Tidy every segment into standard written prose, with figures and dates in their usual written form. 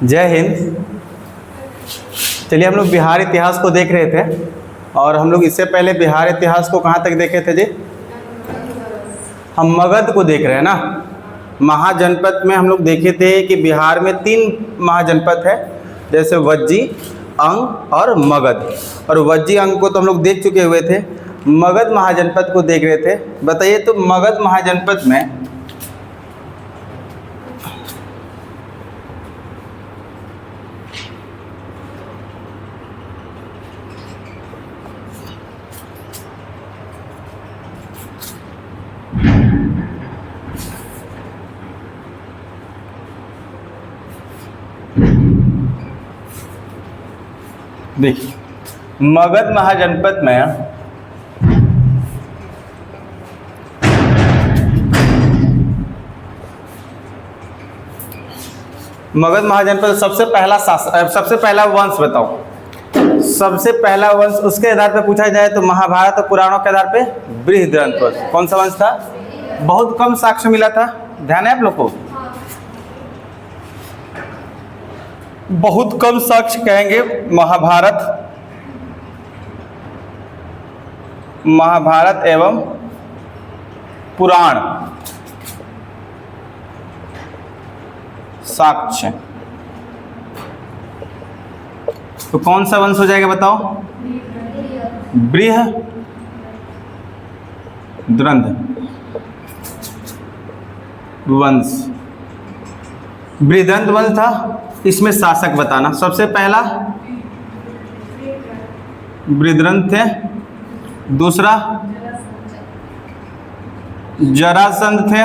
जय हिंद। चलिए, हम लोग बिहार इतिहास को देख रहे थे और हम लोग इससे पहले बिहार इतिहास को कहाँ तक देखे थे जी? हम मगध को देख रहे हैं ना। महाजनपद में हम लोग देखे थे कि बिहार में 3 महाजनपद है, जैसे वज्जी, अंग और मगध। और वज्जी अंग को तो हम लोग देख चुके हुए थे। मगध महाजनपद को देख रहे थे। बताइए तो मगध महाजनपद में देखिए, मगध महाजनपद में मगध महाजनपद सबसे पहला वंश बताओ। सबसे पहला वंश उसके आधार पे पूछा जाए तो महाभारत और पुराणों के आधार पे बृहद्रथ वंश। कौन सा वंश था? बहुत कम साक्ष्य मिला था, ध्यान है आप लोग को? बहुत कम साक्ष्य कहेंगे। महाभारत एवं पुराण साक्ष्य। तो कौन सा वंश हो जाएगा बताओ? बृहद्रथ वंश। बृहद्रथ वंश था। इसमें शासक बताना। सबसे पहला बृहद्रथ थे, दूसरा जरासंध थे,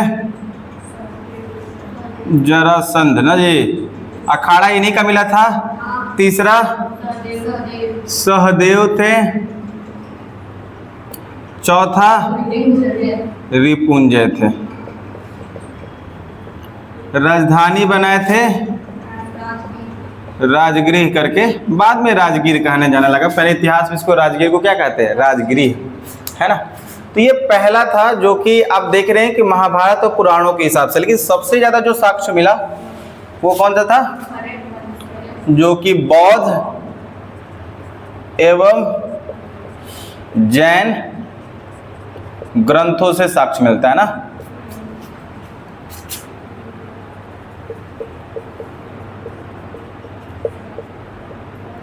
जरासंध ना जी, अखाड़ा इन्हीं का मिला था। तीसरा सहदेव थे, चौथा रिपुंजय थे। राजधानी बनाए थे राजगृह करके, बाद में राजगीर कहने जाने लगा। पहले इतिहास में इसको राजगीर को क्या कहते हैं? राजगृह, है ना। तो ये पहला था जो कि आप देख रहे हैं कि महाभारत और पुराणों के हिसाब से। लेकिन सबसे ज्यादा जो साक्ष्य मिला वो कौन सा था? जो कि बौद्ध एवं जैन ग्रंथों से साक्ष्य मिलता है ना।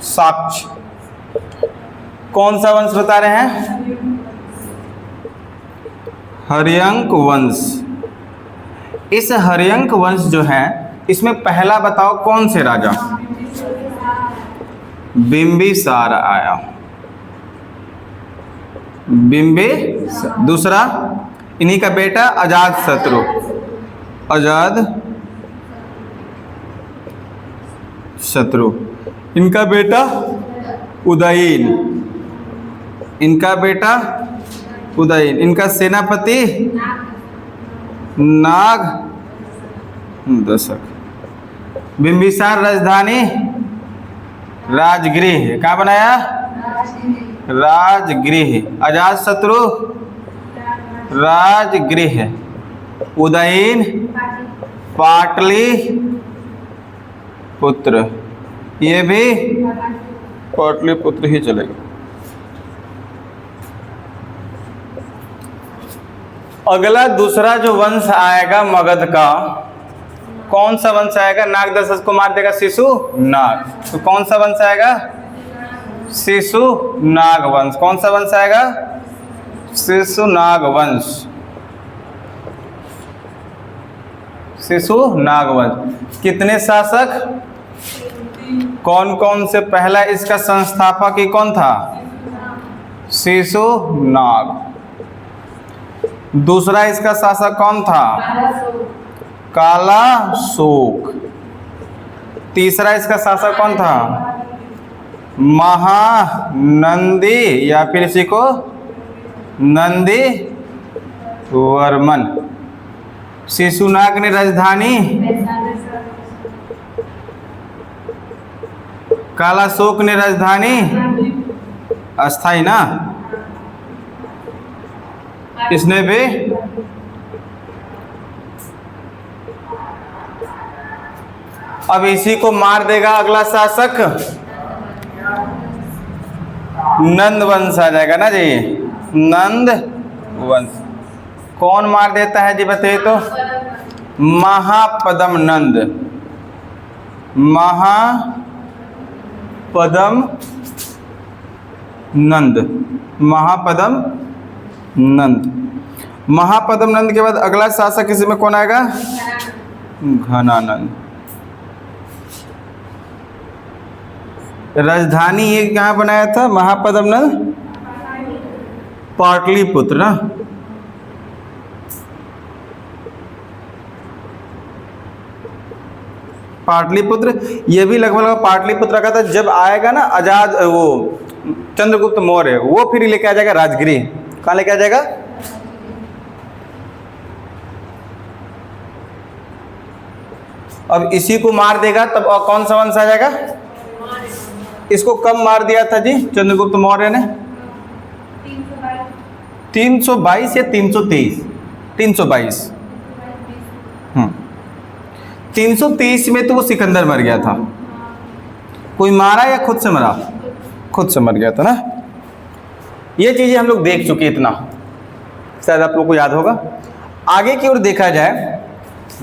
साक्ष्य कौन सा वंश बता रहे हैं? हर्यंक वंश। इस हर्यंक वंश जो है, इसमें पहला बताओ कौन से राजा? बिंबिसार आया। दूसरा इन्हीं का बेटा अजातशत्रु। अजातशत्रु। इनका बेटा उदयन। इनका सेनापति नाग दशक। बिंबिसार राजधानी राजगृह। कहाँ बनाया? राजगृह। अजातशत्रु राजगृह। उदयन पाटलिपुत्र। ये भी पाटलिपुत्र ही चलेगा। अगला दूसरा जो वंश आएगा मगध का, कौन सा वंश आएगा? नाग दशरथ को मार देगा शिशुनाग। तो कौन सा वंश आएगा? शिशुनाग वंश। कौन सा वंश आएगा? शिशुनाग वंश। शिशुनाग वंश। कितने शासक? कौन कौन से? पहला इसका संस्थापक ही कौन था? शिशुनाग। दूसरा इसका शासक कौन था? कालाशोक। तीसरा इसका शासक कौन था? महानंदी, या फिर इसी को नंदी वर्मन। शिशुनाग ने राजधानी, कालाशोक ने राजधानी अस्थाई ना, इसने भी अब इसी को मार देगा अगला शासक, नंद वंश आ जाएगा ना जी, नंद वंश। कौन मार देता है जी बताइए तो? महापद्म नंद, महापद्म नंद, महापद्म नंद। महापद्म नंद के बाद अगला शासक इसी में कौन आएगा? घनानंद। राजधानी ये कहाँ बनाया था महापद्म नंद? पाटलिपुत्र ना। पाटलिपुत्र, ये भी लगभग पाटलिपुत्र रखा था। जब आएगा ना आजाद वो चंद्रगुप्त मौर्य, वो फिर लेके आ जाएगा राजगृह। कहाँ लेके आ जाएगा? अब इसी को मार देगा तब और कौन सा वंश आ जाएगा? इसको कब मार दिया था जी चंद्रगुप्त मौर्य ने? 322 या 323? 322। 323 में तो वो सिकंदर मर गया था। कोई मारा या खुद से मरा? खुद से मर गया था ना। ये चीजें हम लोग देख चुके, इतना शायद आप लोग को याद होगा। आगे की ओर देखा जाए,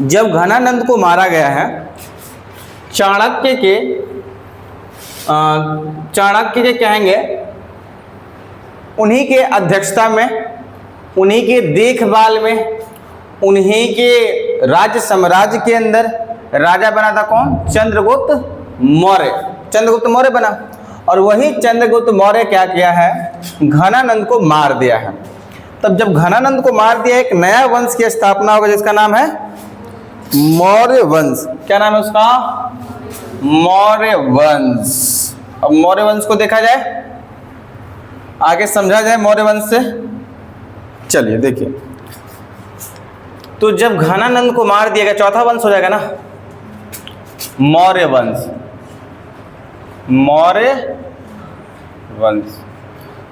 जब घनानंद को मारा गया है, चाणक्य के कहेंगे उन्हीं के अध्यक्षता में, उन्हीं के देखभाल में, उन्हीं के राज्य साम्राज्य के अंदर राजा बना था कौन? चंद्रगुप्त मौर्य। चंद्रगुप्त मौर्य बना, और वही चंद्रगुप्त मौर्य क्या किया है? घनानंद को मार दिया है। तब जब घनानंद को मार दिया, एक नया वंश की स्थापना होगा जिसका नाम है मौर्य वंश। क्या नाम है उसका? मौर्य वंश। अब मौर्य वंश को देखा जाए, आगे समझा जाए मौर्य वंश से। चलिए देखिए, तो जब घनानंद को मार दिया गया, चौथा वंश हो जाएगा ना मौर्य वंश। मौर्य वंश,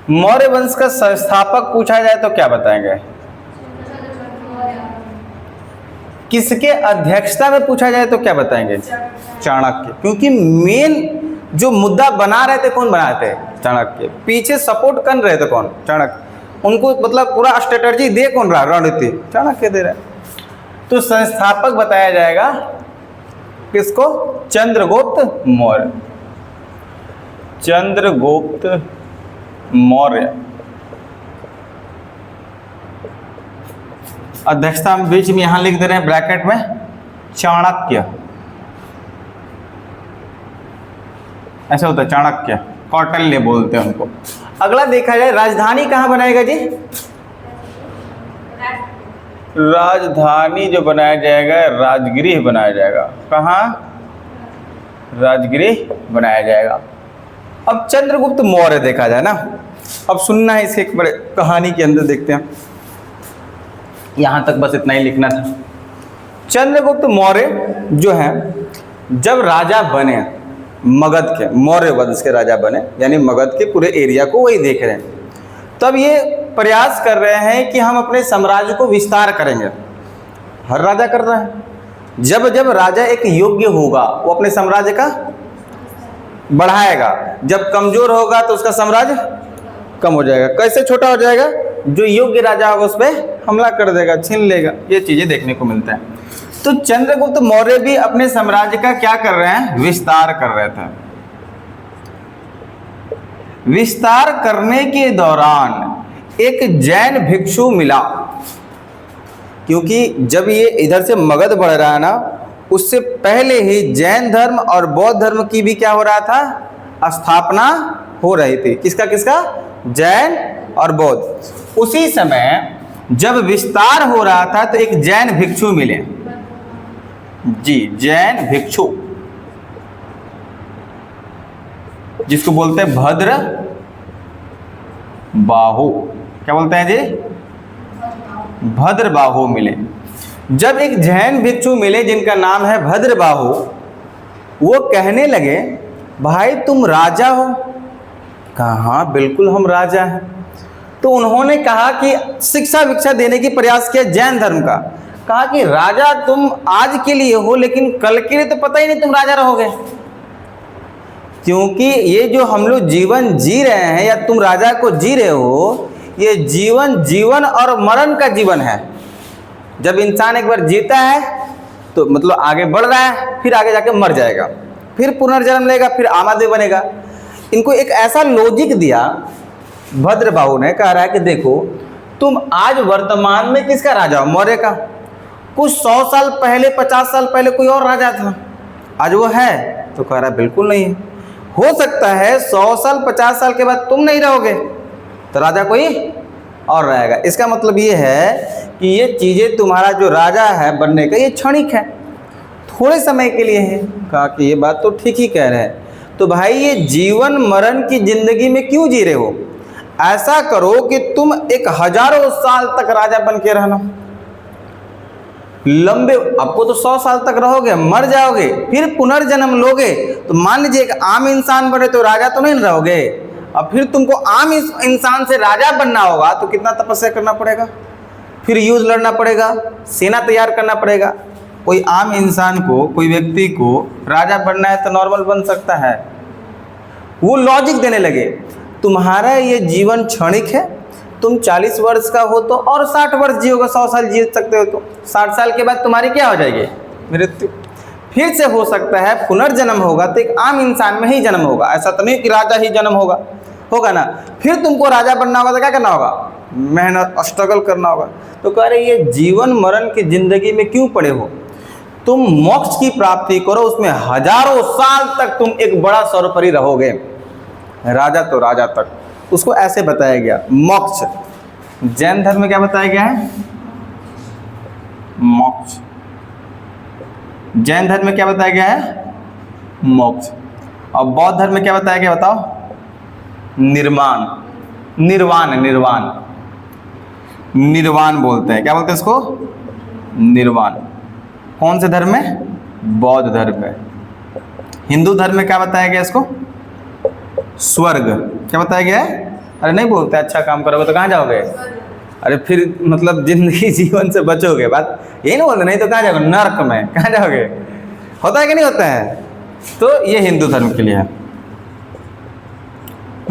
मौर्य वंश का संस्थापक पूछा जाए तो क्या बताएंगे? किसके अध्यक्षता में पूछा जाए तो क्या बताएंगे? चाणक्य। क्योंकि मेन जो मुद्दा बना रहे थे, कौन बनाए थे? चाणक्य। पीछे सपोर्ट कर रहे थे कौन? चाणक्य। उनको मतलब पूरा स्ट्रेटजी दे कौन रहा? रणनीति चाणक्य दे रहा है। तो संस्थापक बताया जाएगा किसको? चंद्रगुप्त मौर्य। चंद्रगुप्त मौर्य। अध्यक्षता में बीच में यहां लिख दे रहे हैं ब्रैकेट में चाणक्य। ऐसा होता है चाणक्य, कौटिल्य बोलते हैं उनको। अगला देखा जाए, राजधानी कहाँ बनाएगा जी? राजधानी जो बनाया जाएगा, राजगृह बनाया जाएगा। कहाँ? राजगृह बनाया जाएगा। अब चंद्रगुप्त मौर्य देखा जाए ना, अब सुनना है इसके एक बड़े कहानी के अंदर देखते हैं। यहां तक बस इतना ही लिखना था। चंद्रगुप्त मौर्य जो है, जब राजा बने मगध के, मौर्य वंश के राजा बने, यानी मगध के पूरे एरिया को वही देख रहे हैं, तब ये प्रयास कर रहे हैं कि हम अपने साम्राज्य को विस्तार करेंगे। हर राजा कर रहा है। जब जब राजा एक योग्य होगा, वो अपने साम्राज्य का बढ़ाएगा। जब कमजोर होगा तो उसका साम्राज्य कम हो जाएगा। कैसे छोटा हो जाएगा? जो योग्य राजा होगा उस पर हमला कर देगा, छीन लेगा। ये चीजें देखने को मिलता है। तो चंद्रगुप्त मौर्य भी अपने साम्राज्य का क्या कर रहे हैं? विस्तार कर रहे थे। विस्तार करने के दौरान एक जैन भिक्षु मिला, क्योंकि जब ये इधर से मगध बढ़ रहा है ना, उससे पहले ही जैन धर्म और बौद्ध धर्म की भी क्या हो रहा था? स्थापना हो रही थी। किसका किसका? जैन और बौद्ध। उसी समय जब विस्तार हो रहा था तो एक जैन भिक्षु मिले जी, जैन भिक्षु, जिसको बोलते हैं भद्र बाहु। क्या बोलते हैं जी? भद्र बाहु मिले। जब एक जैन भिक्षु मिले जिनका नाम है भद्र बाहु, वो कहने लगे, भाई तुम राजा हो? कहा हाँ बिल्कुल हम राजा हैं। तो उन्होंने कहा कि शिक्षा विक्षा देने की प्रयास किया जैन धर्म का। कहा कि राजा तुम आज के लिए हो, लेकिन कल के लिए तो पता ही नहीं तुम राजा रहोगे, क्योंकि ये जो हम लोग जीवन जी रहे हैं या तुम राजा को जी रहे हो, ये जीवन जीवन और मरण का जीवन है। जब इंसान एक बार जीता है तो मतलब आगे बढ़ रहा है, फिर आगे जाके मर जाएगा, फिर पुनर्जन्म लेगा, फिर आम आदमी बनेगा। इनको एक ऐसा लॉजिक दिया भद्रबाहु ने, कह रहा है कि देखो तुम आज वर्तमान में किसका राजा हो? मौर्य का। कुछ 100 साल पहले 50 साल पहले कोई और राजा था, आज वो है? तो कह रहा है बिल्कुल नहीं है। हो सकता है 100 साल 50 साल के बाद तुम नहीं रहोगे तो राजा कोई और रहेगा। इसका मतलब ये है कि ये चीज़ें तुम्हारा जो राजा है बनने का, ये क्षणिक है, थोड़े समय के लिए है। कहा कि ये बात तो ठीक ही कह रहे हैं। तो भाई ये जीवन मरण की जिंदगी में क्यों जी रहे हो? ऐसा करो कि तुम एक हजारों साल तक राजा बन के रहना, लंबे, आपको तो 100 साल तक रहोगे, मर जाओगे, फिर पुनर्जन्म लोगे। तो मान लीजिए एक आम इंसान बने तो राजा तो नहीं रहोगे, अब फिर तुमको आम इंसान से राजा बनना होगा तो कितना तपस्या करना पड़ेगा, फिर युद्ध लड़ना पड़ेगा, सेना तैयार करना पड़ेगा। कोई आम इंसान को, कोई व्यक्ति को राजा बनना है तो नॉर्मल बन सकता है। वो लॉजिक देने लगे, तुम्हारा ये जीवन क्षणिक है, तुम 40 वर्ष का हो तो और 60 वर्ष जियोगे, 100 साल जी सकते हो, तो 60 साल के बाद तुम्हारी क्या हो जाएगी? मृत्यु। फिर से हो सकता है पुनर्जन्म होगा तो एक आम इंसान में ही जन्म होगा, ऐसा तो नहीं कि राजा ही जन्म होगा ना। फिर तुमको राजा बनना होगा तो क्या करना होगा? मेहनत, स्ट्रगल करना होगा। तो कह रहे ये जीवन मरण की जिंदगी में क्यों पड़े हो? तुम मोक्ष की प्राप्ति करो, उसमें हजारों साल तक तुम एक बड़ा सर्वोपरि रहोगे, राजा तो राजा तक। उसको ऐसे बताया गया मोक्ष। जैन धर्म में क्या बताया गया है? मोक्ष। जैन धर्म में क्या बताया गया है? मोक्ष। और बौद्ध धर्म में क्या बताया गया बताओ? निर्वाण। निर्वाण, निर्वाण, निर्वाण बोलते हैं। क्या बोलते हैं इसको? निर्वाण। कौन से धर्म में? बौद्ध धर्म में। हिंदू धर्म में क्या बताया गया इसको? स्वर्ग। क्या बताया गया है? अरे नहीं बोलते अच्छा काम करोगे तो कहाँ जाओगे? अरे फिर मतलब जिंदगी जीवन से बचोगे, बात यही नहीं बोलते, नहीं तो कहाँ जाओगे? नर्क में। कहाँ जाओगे? होता है कि नहीं होता है? तो ये हिंदू धर्म के लिए है।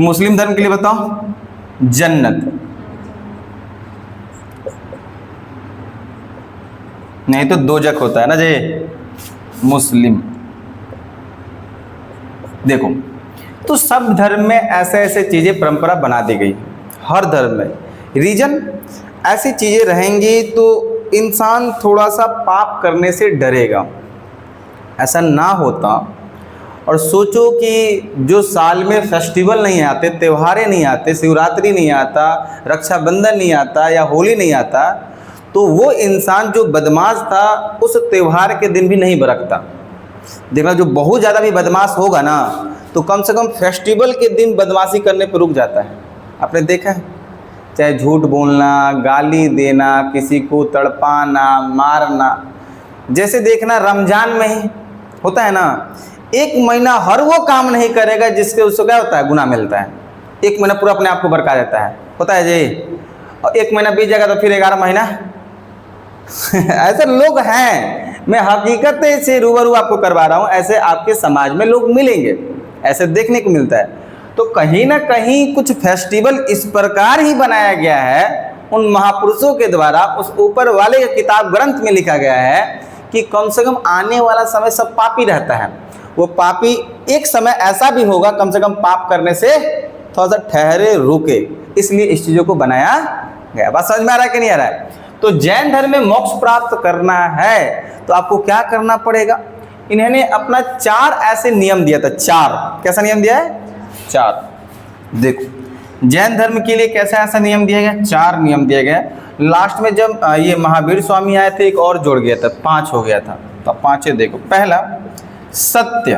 मुस्लिम धर्म के लिए बताओ? जन्नत। नहीं तो दोजक होता है ना जी, मुस्लिम। देखो, तो सब धर्म में ऐसे ऐसे चीज़ें परंपरा बना दी गई, हर धर्म में। रीजन, ऐसी चीज़ें रहेंगी तो इंसान थोड़ा सा पाप करने से डरेगा। ऐसा ना होता और सोचो कि जो साल में फेस्टिवल नहीं आते, त्योहारें नहीं आते, शिवरात्रि नहीं आता, रक्षाबंधन नहीं आता या होली नहीं आता, तो वो इंसान जो बदमाश था उस त्यौहार के दिन भी नहीं बरकता। देखना, जो बहुत ज़्यादा भी बदमाश होगा ना तो कम से कम फेस्टिवल के दिन बदमाशी करने पर रुक जाता है। आपने देखा है? चाहे झूठ बोलना, गाली देना, किसी को तड़पाना, मारना। जैसे देखना रमज़ान में ही होता है ना, 1 महीना हर वो काम नहीं करेगा जिससे उसको क्या होता है? गुनाह मिलता है। 1 महीना पूरा अपने आप को बरका देता है, होता है जी। और 1 महीना बीत जाएगा तो फिर 11 महीना ऐसे लोग हैं। मैं हकीकत से रूबरू आपको करवा रहा हूँ, ऐसे आपके समाज में लोग मिलेंगे, ऐसे देखने को मिलता है। तो कहीं ना कहीं कुछ फेस्टिवल इस प्रकार ही बनाया गया है उन महापुरुषों के द्वारा, उस ऊपर वाले किताब ग्रंथ में लिखा गया है कि कम से कम आने वाला समय सब पापी रहता है। वो पापी एक समय ऐसा भी होगा कम से कम पाप करने से थोड़ा सा ठहरे, रुके, इसलिए इस चीज़ों को बनाया गया। बात समझ में आ रहा है कि नहीं आ रहा है? तो जैन धर्म में मोक्ष प्राप्त करना है तो आपको क्या करना पड़ेगा? इन्होंने अपना 4 ऐसे नियम दिया था। 4 कैसा नियम दिया है? 4। देखो जैन धर्म के लिए कैसा ऐसा नियम दिया गया? 4 नियम दिए गए। लास्ट में जब ये महावीर स्वामी आए थे एक और जोड़ गया था, 5 हो गया था। तो 5 देखो, पहला सत्य,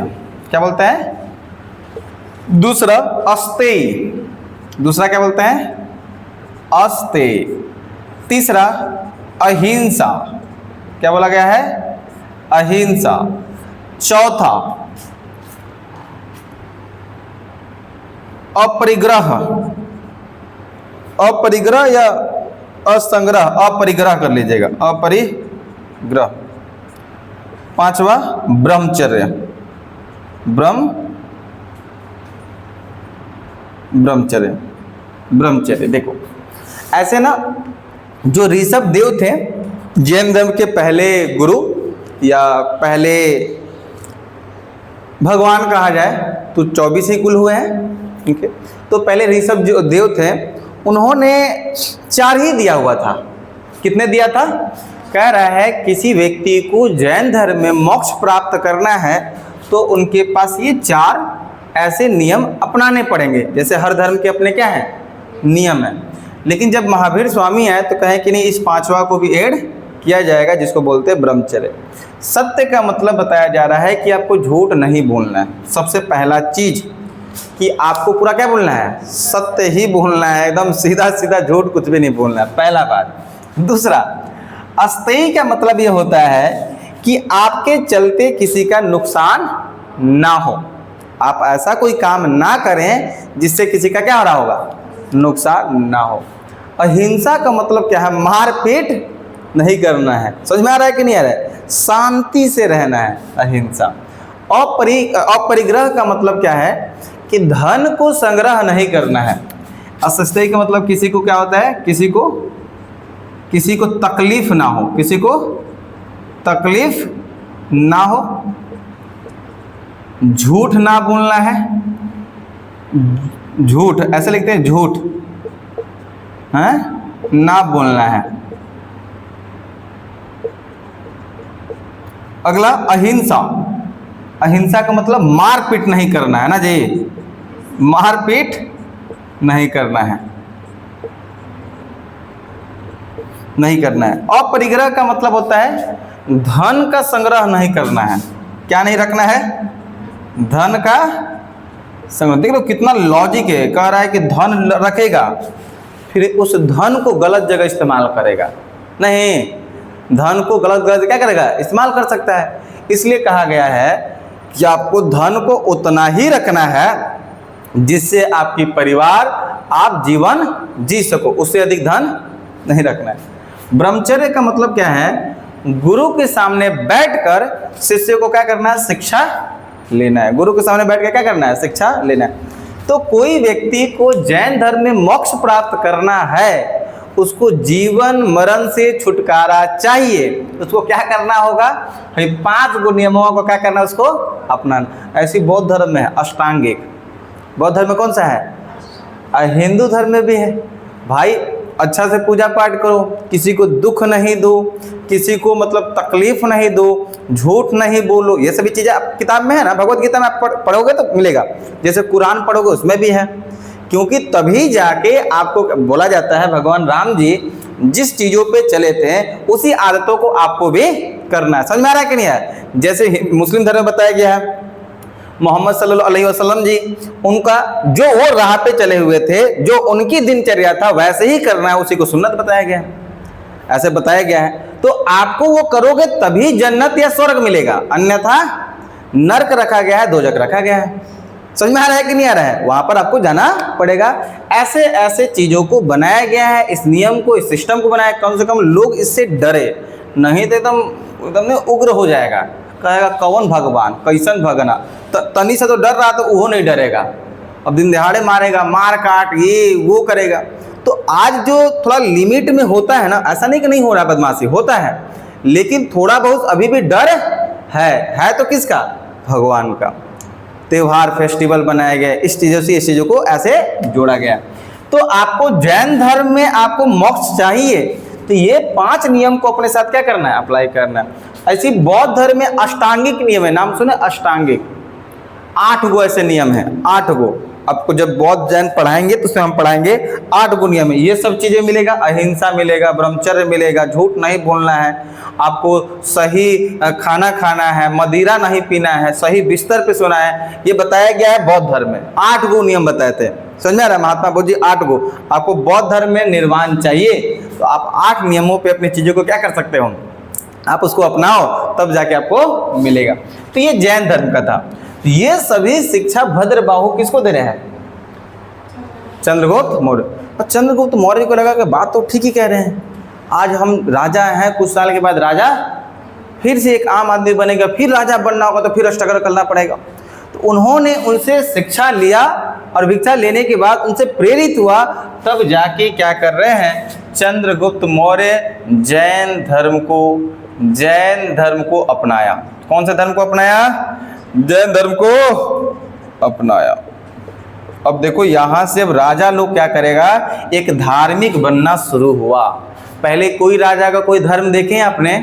क्या बोलते हैं? दूसरा अस्तेय, दूसरा क्या बोलते हैं? अस्तेय। तीसरा अहिंसा, क्या बोला गया है? अहिंसा। चौथा अपरिग्रह, अपरिग्रह या असंग्रह, अपरिग्रह कर लीजिएगा, ग्रह। पांचवा ब्रह्मचर्य, ब्रह्मचर्य। देखो ऐसे ना, जो ऋषभ देव थे जैन धर्म के पहले गुरु या पहले भगवान कहा जाए तो 24 ही कुल हुए हैं, ठीक है। तो पहले ऋषभ जो देव थे उन्होंने 4 ही दिया हुआ था। कितने दिया था? कह रहा है किसी व्यक्ति को जैन धर्म में मोक्ष प्राप्त करना है तो उनके पास ये 4 ऐसे नियम अपनाने पड़ेंगे। जैसे हर धर्म के अपने क्या है, नियम है। लेकिन जब महावीर स्वामी आए तो कहे कि नहीं, इस 5वां को भी ऐड किया जाएगा, जिसको बोलते हैं ब्रह्मचर्य। सत्य का मतलब बताया जा रहा है कि आपको झूठ नहीं बोलना है। सबसे पहला चीज कि आपको पूरा क्या बोलना है, सत्य ही बोलना है, एकदम सीधा सीधा, झूठ कुछ भी नहीं बोलना है, पहला बात। दूसरा, अस्थेय का मतलब ये होता है कि आपके चलते किसी का नुकसान ना हो। आप ऐसा कोई काम ना करें जिससे किसी का क्या हो रहा होगा, नुकसान ना हो। अहिंसा का मतलब क्या है, मारपीट नहीं करना है। समझ में आ रहा है कि नहीं आ रहा है? शांति से रहना है, अहिंसा। अपरिग्रह का मतलब क्या है कि धन को संग्रह नहीं करना है। असत्य का मतलब किसी को क्या होता है, किसी को तकलीफ ना हो, किसी को तकलीफ ना हो। झूठ ना बोलना है, झूठ ऐसे लिखते हैं, झूठ है ना बोलना है। अगला अहिंसा, अहिंसा का मतलब मारपीट नहीं करना है ना जी, मारपीट नहीं करना है, नहीं करना है। अपरिग्रह का मतलब होता है धन का संग्रह नहीं करना है। क्या नहीं रखना है, धन का संग्रह। देख लो कितना लॉजिक है। कह रहा है कि धन रखेगा फिर उस धन को गलत जगह इस्तेमाल करेगा नहीं, धन को गलत क्या करेगा, इस्तेमाल कर सकता है। इसलिए कहा गया है कि आपको धन को उतना ही रखना है जिससे आपकी परिवार, आप जीवन जी सको, उससे अधिक धन नहीं रखना है। ब्रह्मचर्य का मतलब क्या है, गुरु के सामने बैठकर शिष्य को क्या करना है, शिक्षा लेना है। गुरु के सामने बैठ कर क्या करना है, शिक्षा लेना है। तो कोई व्यक्ति को जैन धर्म में मोक्ष प्राप्त करना है, उसको जीवन मरण से छुटकारा चाहिए, उसको क्या करना होगा, 5 नियमों को क्या करना है, उसको अपनाना। ऐसी बौद्ध धर्म में है अष्टांगिक। बौद्ध धर्म में कौन सा है, हिंदू धर्म में भी है। भाई अच्छा से पूजा पाठ करो, किसी को दुख नहीं दो, किसी को मतलब तकलीफ नहीं दो, झूठ नहीं बोलो। ये सभी चीज़ें आप किताब में है ना, भगवत गीता में आप पढ़ोगे तो मिलेगा। जैसे कुरान पढ़ोगे उसमें भी है, क्योंकि तभी जाके आपको बोला जाता है भगवान राम जी जिस चीज़ों पे चले थे उसी आदतों को आपको भी करना है। समझ में आ रहा है कि नहीं है? जैसे मुस्लिम धर्म में बताया गया है, मोहम्मद सल्लल्लाहु अलैहि वसल्लम जी, उनका जो वो राह पे चले हुए थे, जो उनकी दिनचर्या था वैसे ही करना है, उसी को सुन्नत बताया गया है, ऐसे बताया गया है। तो आपको वो करोगे तभी जन्नत या स्वर्ग मिलेगा, अन्यथा नर्क रखा गया है, दोजक रखा गया है। समझ में आ रहा है कि नहीं आ रहा है? वहां पर आपको जाना पड़ेगा। ऐसे ऐसे चीजों को बनाया गया है, इस नियम को, इस सिस्टम को बनाया, कम से कम लोग इससे डरे, नहीं तो एकदम उग्र हो जाएगा, कहेगा कौन भगवान, कैसन भगना। तनी से तो डर रहा तो वो नहीं डरेगा, अब दिन दहाड़े मारेगा, मार काट ये वो करेगा। तो आज जो थोड़ा लिमिट में होता है ना, ऐसा नहीं कि नहीं हो रहा, बदमाशी होता है, लेकिन थोड़ा बहुत अभी भी डर है तो किसका, भगवान का। त्योहार फेस्टिवल बनाए गए, इस चीज़ों को ऐसे जोड़ा गया। तो आपको जैन धर्म में आपको मोक्ष चाहिए तो ये 5 नियम को अपने साथ क्या करना है, अप्लाई करना है। ऐसी बौद्ध धर्म में अष्टांगिक नियम है, नाम सुने अष्टांगिक, 8 गो ऐसे नियम है, 8 गो। आपको जब बौद्ध जैन पढ़ाएंगे तो उसमें हम पढ़ाएंगे 8 गो नियम है। ये सब चीज़ें मिलेगा, अहिंसा मिलेगा, ब्रह्मचर्य मिलेगा, झूठ नहीं बोलना है, आपको सही खाना खाना है, मदिरा नहीं पीना है, सही बिस्तर पे सोना है, ये बताया गया है बौद्ध धर्म में। 8 गो नियम बताए थे, समझ में आ रहा है? महात्मा बुद्ध जी 8 गो। आपको बौद्ध धर्म में निर्वाण चाहिए तो आप 8 नियमों पे अपनी चीज़ों को क्या कर सकते हो, आप उसको अपनाओ, तब जाके आपको मिलेगा। तो ये जैन धर्म का था। ये सभी शिक्षा भद्रबाहु किसको दे रहे हैं, चंद्रगुप्त मौर्य। और चंद्रगुप्त मौर्य को लगा कि बात तो ठीक ही कह रहे हैं, आज हम राजा हैं, कुछ साल के बाद राजा फिर से एक आम आदमी बनेगा, फिर राजा बनना होगा तो फिर स्ट्रगल करना पड़ेगा। तो उन्होंने उनसे शिक्षा लिया और भिक्षा लेने के बाद उनसे प्रेरित हुआ, तब जाके क्या कर रहे हैं, चंद्रगुप्त मौर्य जैन धर्म को अपनाया। कौन से धर्म को अपनाया? जैन धर्म को अपनाया। अब देखो यहाँ से अब राजा लोग क्या करेगा, एक धार्मिक बनना शुरू हुआ। पहले कोई राजा का कोई धर्म देखे आपने?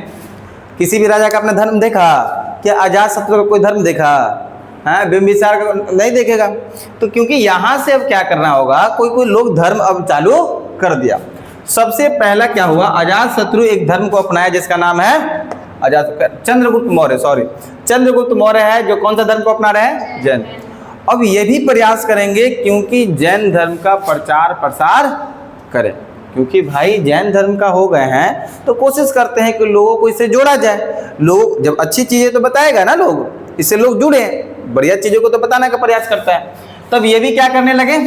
किसी भी राजा का आपने धर्म देखा क्या? अजातशत्रु का कोई धर्म देखा? हाँ, बिंबिसार का नहीं देखेगा। तो क्योंकि यहाँ से अब क्या करना होगा, कोई लोग धर्म अब चालू कर दिया। सबसे पहला क्या हुआ, अजातशत्रु एक धर्म को अपनाया जिसका नाम है चंद्रगुप्त मौर्य है, जो कौन सा धर्म को अपना रहे हैं? जैन। अब ये भी प्रयास करेंगे क्योंकि जैन धर्म का प्रचार प्रसार करें, क्योंकि भाई जैन धर्म का हो गए हैं तो कोशिश करते हैं कि लोगों को इससे जोड़ा जाए। लोग जब अच्छी चीज़ें तो बताएगा ना, लोग इससे लोग जुड़े, बढ़िया चीज़ों को तो बताने का प्रयास करता है। तब ये भी क्या करने लगे,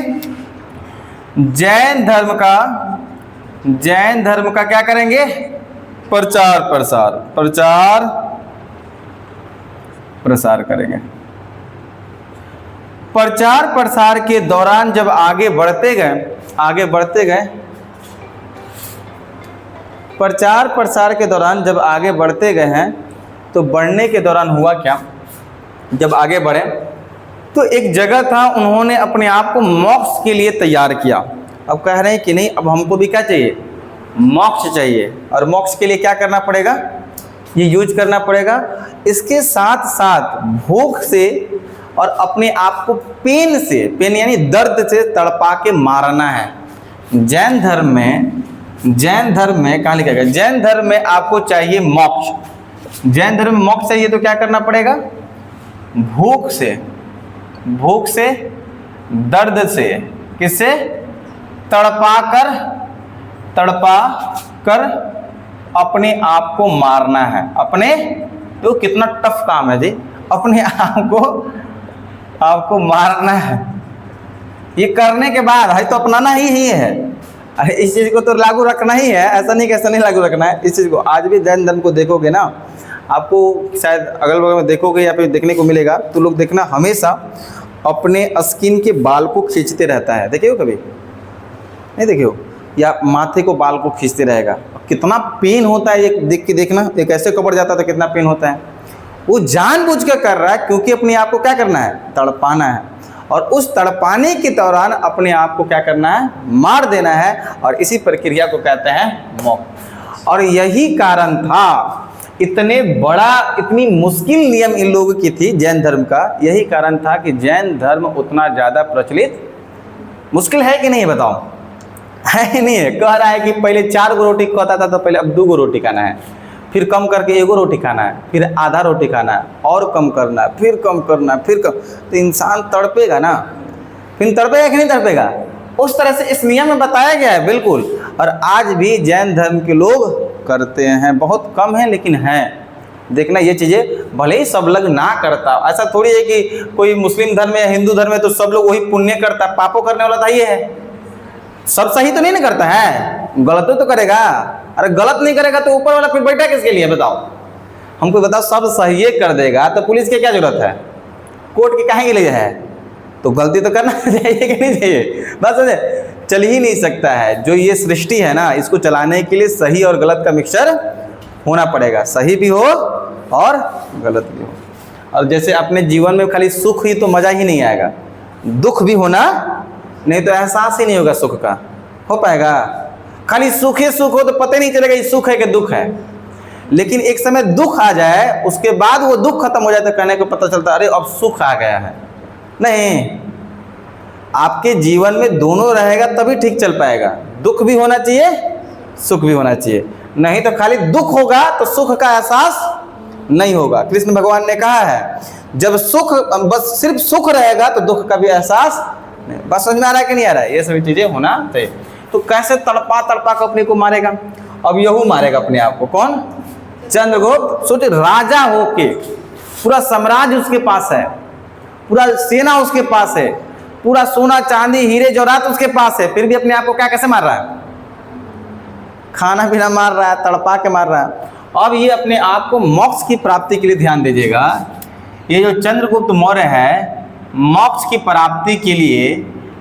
जैन धर्म का क्या करेंगे, प्रचार प्रसार करेंगे। प्रचार प्रसार के दौरान जब आगे बढ़ते गए, प्रचार प्रसार के दौरान जब आगे बढ़ते गए हैं, तो बढ़ने के दौरान हुआ क्या, जब आगे बढ़े तो एक जगह था, उन्होंने अपने आप को मोक्ष के लिए तैयार किया। अब कह रहे हैं कि नहीं, अब हमको भी क्या चाहिए, मोक्ष चाहिए। और मोक्ष के लिए क्या करना पड़ेगा, ये यूज करना पड़ेगा। इसके साथ साथ भूख से और अपने आप को पेन यानी दर्द से तड़पा के मारना है। जैन धर्म में कहाँ लिखा गया, जैन धर्म में आपको चाहिए मोक्ष। जैन धर्म में मोक्ष चाहिए तो क्या करना पड़ेगा, भूख से दर्द से, किससे, तड़पा कर अपने आप को मारना है। तो कितना टफ काम है जी, अपने आपको मारना है। ये करने के बाद है तो अपनाना ही है। अरे इस चीज़ को तो लागू रखना ही है, ऐसा नहीं लागू रखना है इस चीज़ को। आज भी जैन धर्म को देखोगे ना, आपको शायद अगल बगल में देखोगे या फिर देखने को मिलेगा, तो लोग देखना हमेशा अपने स्किन के बाल को खींचते रहता है। देखे हो कभी? नहीं देखे हो? या माथे को बाल को खींचते रहेगा। कितना पेन होता है ये देख के, देखना एक ऐसे कपड़ जाता है तो कितना पेन होता है। वो जानबूझ कर रहा है क्योंकि अपने आप को क्या करना है, तड़पाना है। और उस तड़पाने के दौरान अपने आप को क्या करना है, मार देना है। और इसी प्रक्रिया को कहते हैं मोक्ष। और यही कारण था, इतनी मुश्किल नियम इन लोगों की थी जैन धर्म का। यही कारण था कि जैन धर्म उतना ज़्यादा प्रचलित, मुश्किल है कि नहीं बताओ, है नहीं है? कह रहा है कि पहले 4 गो रोटी खाता था, तो पहले अब 2 गो रोटी खाना है, फिर कम करके 1 गो रोटी खाना है, फिर आधा रोटी खाना है, और कम करना है, फिर कम करना है, फिर कम। तो इंसान तड़पेगा ना, फिर तड़पेगा कि नहीं तड़पेगा? उस तरह से इस नियम में बताया गया है, बिल्कुल। और आज भी जैन धर्म के लोग करते हैं, बहुत कम है लेकिन हैं। देखना ये चीज़ें, भले ही सब लोग ना करता, ऐसा थोड़ी है कि कोई मुस्लिम धर्म या हिंदू धर्म है तो सब लोग वही पुण्य करता, पापों करने वाला था ये है। सब सही तो नहीं ना करता है, गलत तो करेगा। अरे गलत नहीं करेगा तो ऊपर वाला फिर बैठा किसके लिए, बताओ हमको, बताओ। सब सही कर देगा तो पुलिस की क्या जरूरत है, कोर्ट की काहे के लिए है? तो गलती तो करना चाहिए कि नहीं चाहिए? बस चल ही नहीं सकता है। जो ये सृष्टि है ना, इसको चलाने के लिए सही और गलत का मिक्सचर होना पड़ेगा, सही भी हो और गलत भी हो। और जैसे अपने जीवन में खाली सुख ही तो मज़ा ही नहीं आएगा, दुख भी होना, नहीं तो एहसास ही नहीं होगा सुख का, हो पाएगा? खाली सुख ही सुख हो तो पता ही नहीं चलेगा ये सुख है कि दुख है। लेकिन एक समय दुख आ जाए, उसके बाद वो दुख खत्म हो जाए तो कहने को पता चलता अरे अब सुख आ गया है। नहीं, आपके जीवन में दोनों रहेगा तभी ठीक चल पाएगा। दुख भी होना चाहिए, सुख भी होना चाहिए, नहीं तो खाली दुख होगा तो सुख का एहसास नहीं होगा। कृष्ण भगवान ने कहा है जब सुख, बस सिर्फ सुख रहेगा तो दुख का भी एहसास नहीं। बस समझ में आ रहा है कि नहीं आ रहा है? ये सभी चीजें होना चाहिए। तो कैसे तड़पा को अपने को मारेगा? अब यहू मारेगा अपने आप को। कौन? चंद्रगुप्त। सोचे राजा होके, पूरा साम्राज्य उसके पास है, पूरा सेना उसके पास है, पूरा सोना चांदी हीरे जवाहरात उसके पास है, फिर भी अपने आप को क्या कैसे मार रहा है? खाना पीना मार रहा है, तड़पा के मार रहा है। अब ये अपने आप को मोक्ष की प्राप्ति के लिए ध्यान दीजिएगा। ये जो चंद्रगुप्त मौर्य है मोक्ष की प्राप्ति के लिए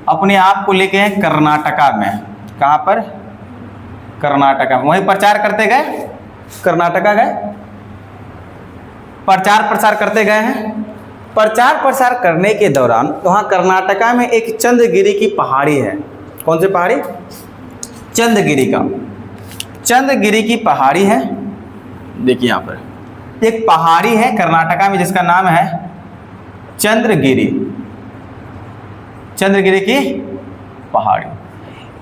अपने आप को लेके हैं कर्नाटका में। कहाँ पर? कर्नाटका में। वहीं प्रचार करते गए, कर्नाटका गए, प्रचार प्रसार करते गए हैं। प्रचार प्रसार करने के दौरान वहाँ कर्नाटका में एक चंद्रगिरी की पहाड़ी है। कौन सी पहाड़ी? चंद्रगिरी का, चंद्रगिरी की पहाड़ी है। देखिए यहाँ पर एक पहाड़ी है कर्नाटका में जिसका नाम है चंद्रगिरी, चंद्रगिरी की पहाड़ी।